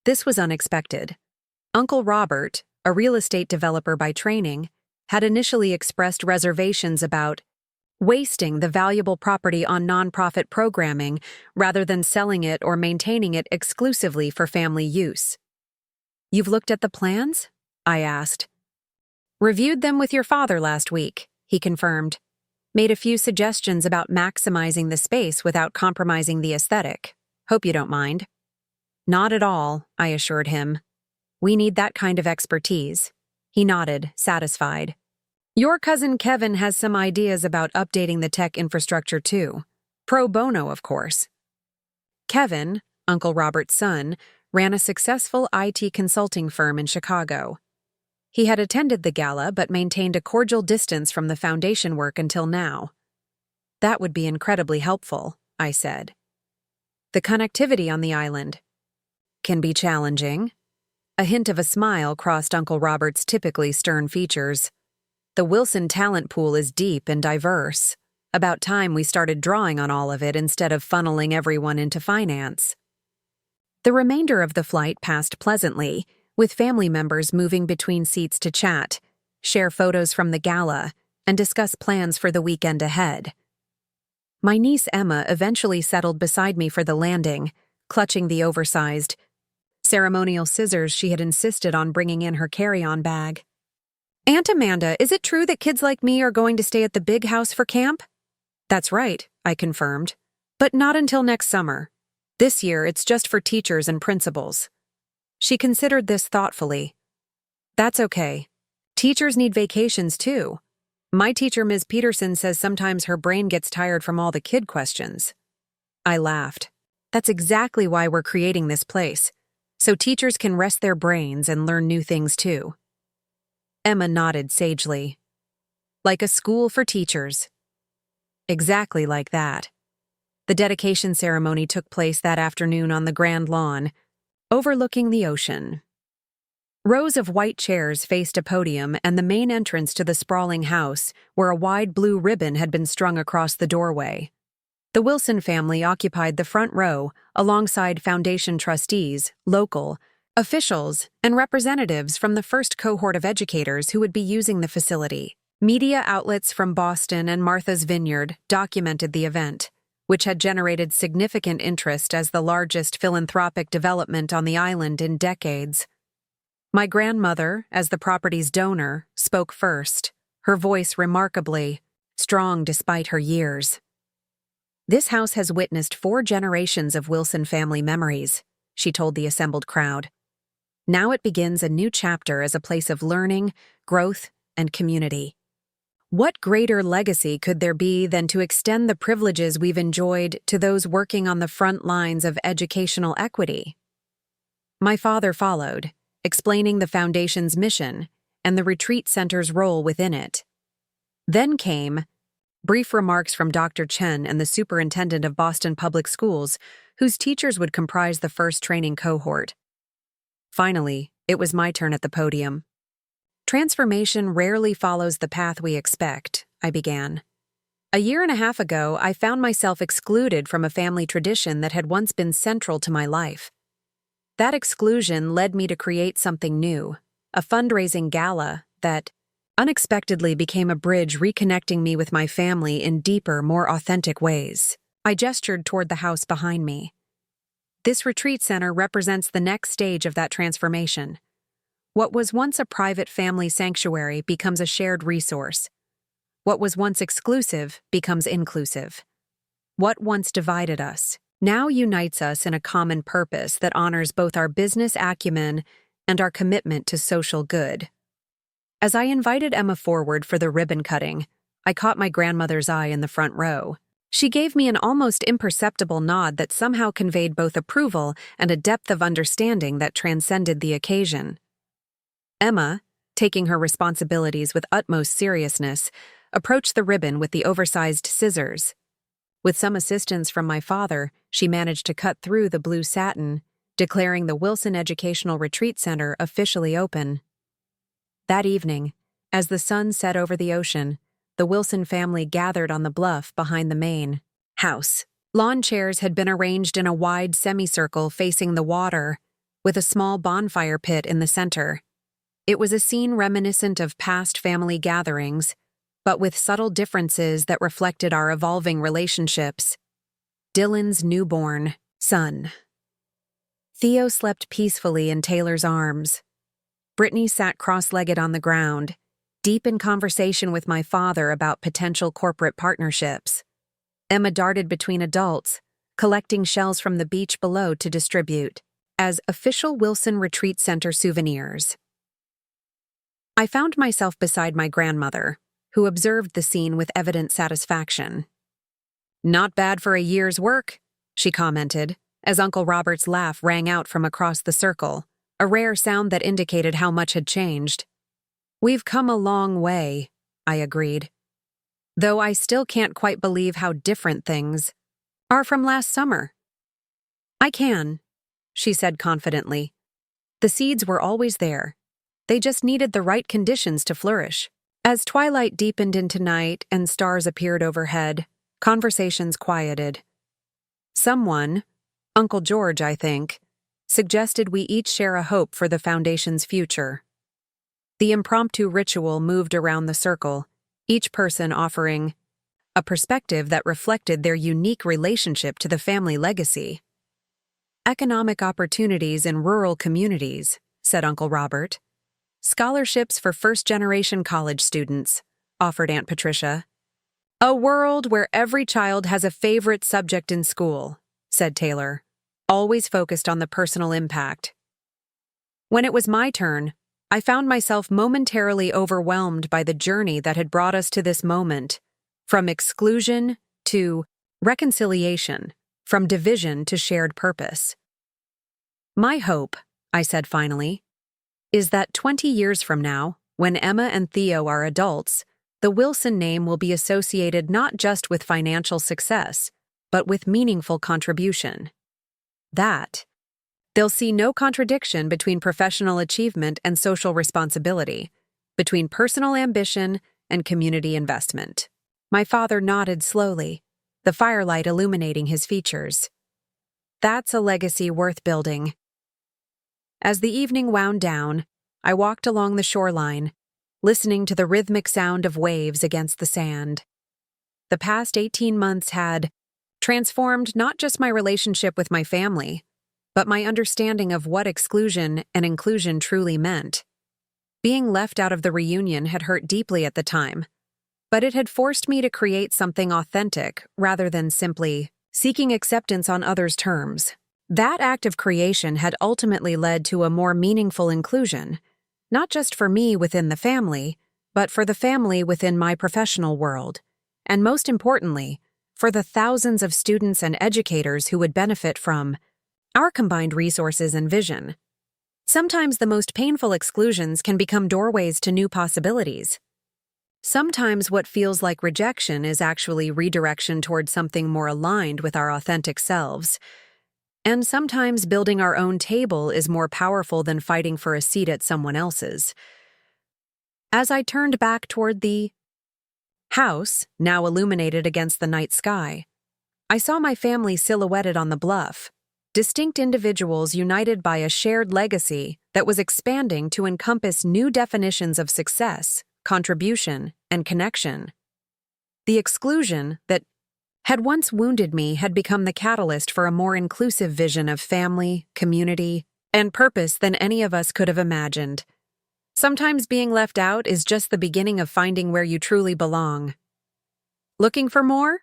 This was unexpected. Uncle Robert, a real estate developer by training, had initially expressed reservations about wasting the valuable property on nonprofit programming rather than selling it or maintaining it exclusively for family use. "You've looked at the plans?" I asked. "Reviewed them with your father last week," he confirmed. "Made a few suggestions about maximizing the space without compromising the aesthetic. Hope you don't mind." "Not at all," I assured him. "We need that kind of expertise." He nodded, satisfied. "Your cousin Kevin has some ideas about updating the tech infrastructure too. Pro bono, of course." Kevin, Uncle Robert's son, ran a successful IT consulting firm in Chicago. He had attended the gala but maintained a cordial distance from the foundation work until now. "That would be incredibly helpful," I said. "The connectivity on the island can be challenging." A hint of a smile crossed Uncle Robert's typically stern features. "The Wilson talent pool is deep and diverse. About time we started drawing on all of it instead of funneling everyone into finance." The remainder of the flight passed pleasantly, with family members moving between seats to chat, share photos from the gala, and discuss plans for the weekend ahead. My niece Emma eventually settled beside me for the landing, clutching the oversized ceremonial scissors she had insisted on bringing in her carry-on bag. "Aunt Amanda, is it true that kids like me are going to stay at the big house for camp?" "That's right," I confirmed. "But not until next summer. This year, it's just for teachers and principals." She considered this thoughtfully. "That's okay. Teachers need vacations too. My teacher, Ms. Peterson, says sometimes her brain gets tired from all the kid questions." I laughed. "That's exactly why we're creating this place, so teachers can rest their brains and learn new things too." Emma nodded sagely. "Like a school for teachers." Exactly like that. The dedication ceremony took place that afternoon on the Grand Lawn, overlooking the ocean. Rows of white chairs faced a podium and the main entrance to the sprawling house, where a wide blue ribbon had been strung across the doorway. The Wilson family occupied the front row, alongside foundation trustees, local officials, and representatives from the first cohort of educators who would be using the facility. Media outlets from Boston and Martha's Vineyard documented the event, which had generated significant interest as the largest philanthropic development on the island in decades. My grandmother, as the property's donor, spoke first, her voice remarkably strong despite her years. "This house has witnessed 4 generations of Wilson family memories," she told the assembled crowd. "Now it begins a new chapter as a place of learning, growth, and community. What greater legacy could there be than to extend the privileges we've enjoyed to those working on the front lines of educational equity?" My father followed, explaining the foundation's mission and the retreat center's role within it. Then came Brief remarks from Dr. Chen and the superintendent of Boston Public Schools, whose teachers would comprise the first training cohort. Finally, it was my turn at the podium. Transformation rarely follows the path we expect, I began. A year and a half ago, I found myself excluded from a family tradition that had once been central to my life. That exclusion led me to create something new, a fundraising gala that unexpectedly became a bridge reconnecting me with my family in deeper, more authentic ways. I gestured toward the house behind me. This retreat center represents the next stage of that transformation. What was once a private family sanctuary becomes a shared resource. What was once exclusive becomes inclusive. What once divided us now unites us in a common purpose that honors both our business acumen and our commitment to social good. As I invited Emma forward for the ribbon cutting, I caught my grandmother's eye in the front row. She gave me an almost imperceptible nod that somehow conveyed both approval and a depth of understanding that transcended the occasion. Emma, taking her responsibilities with utmost seriousness, approached the ribbon with the oversized scissors. With some assistance from my father, she managed to cut through the blue satin, declaring the Wilson Educational Retreat Center officially open. That evening, as the sun set over the ocean, the Wilson family gathered on the bluff behind the main house. Lawn chairs had been arranged in a wide semicircle facing the water, with a small bonfire pit in the center. It was a scene reminiscent of past family gatherings, but with subtle differences that reflected our evolving relationships. Dylan's newborn son. Theo slept peacefully in Taylor's arms. Brittany sat cross-legged on the ground, deep in conversation with my father about potential corporate partnerships. Emma darted between adults, collecting shells from the beach below to distribute as official Wilson Retreat Center souvenirs. I found myself beside my grandmother, who observed the scene with evident satisfaction. "Not bad for a year's work," she commented, as Uncle Robert's laugh rang out from across the circle, a rare sound that indicated how much had changed. "We've come a long way," I agreed. "Though I still can't quite believe how different things are from last summer." "I can," she said confidently. "The seeds were always there. They just needed the right conditions to flourish." As twilight deepened into night and stars appeared overhead, conversations quieted. Someone, Uncle George, I think, suggested we each share a hope for the Foundation's future. The impromptu ritual moved around the circle, each person offering a perspective that reflected their unique relationship to the family legacy. "Economic opportunities in rural communities," said Uncle Robert. "Scholarships for first-generation college students," offered Aunt Patricia. "A world where every child has a favorite subject in school," said Taylor, always focused on the personal impact. When it was my turn, I found myself momentarily overwhelmed by the journey that had brought us to this moment, from exclusion to reconciliation, from division to shared purpose. "My hope," I said finally, "is that 20 years from now, when Emma and Theo are adults, the Wilson name will be associated not just with financial success, but with meaningful contribution. That they'll see no contradiction between professional achievement and social responsibility, between personal ambition and community investment." My father nodded slowly, the firelight illuminating his features. "That's a legacy worth building." As the evening wound down, I walked along the shoreline, listening to the rhythmic sound of waves against the sand. The past 18 months had transformed not just my relationship with my family, but my understanding of what exclusion and inclusion truly meant. Being left out of the reunion had hurt deeply at the time, but it had forced me to create something authentic rather than simply seeking acceptance on others' terms. That act of creation had ultimately led to a more meaningful inclusion, not just for me within the family, but for the family within my professional world, and most importantly, for the thousands of students and educators who would benefit from our combined resources and vision. Sometimes the most painful exclusions can become doorways to new possibilities. Sometimes what feels like rejection is actually redirection towards something more aligned with our authentic selves. And sometimes building our own table is more powerful than fighting for a seat at someone else's. As I turned back toward the house, now illuminated against the night sky, I saw my family silhouetted on the bluff, distinct individuals united by a shared legacy that was expanding to encompass new definitions of success, contribution, and connection. The exclusion that had once wounded me had become the catalyst for a more inclusive vision of family, community, and purpose than any of us could have imagined. Sometimes being left out is just the beginning of finding where you truly belong. Looking for more?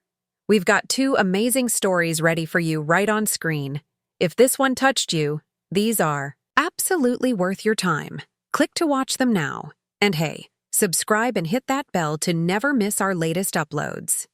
We've got 2 amazing stories ready for you right on screen. If this one touched you, these are absolutely worth your time. Click to watch them now. And hey, subscribe and hit that bell to never miss our latest uploads.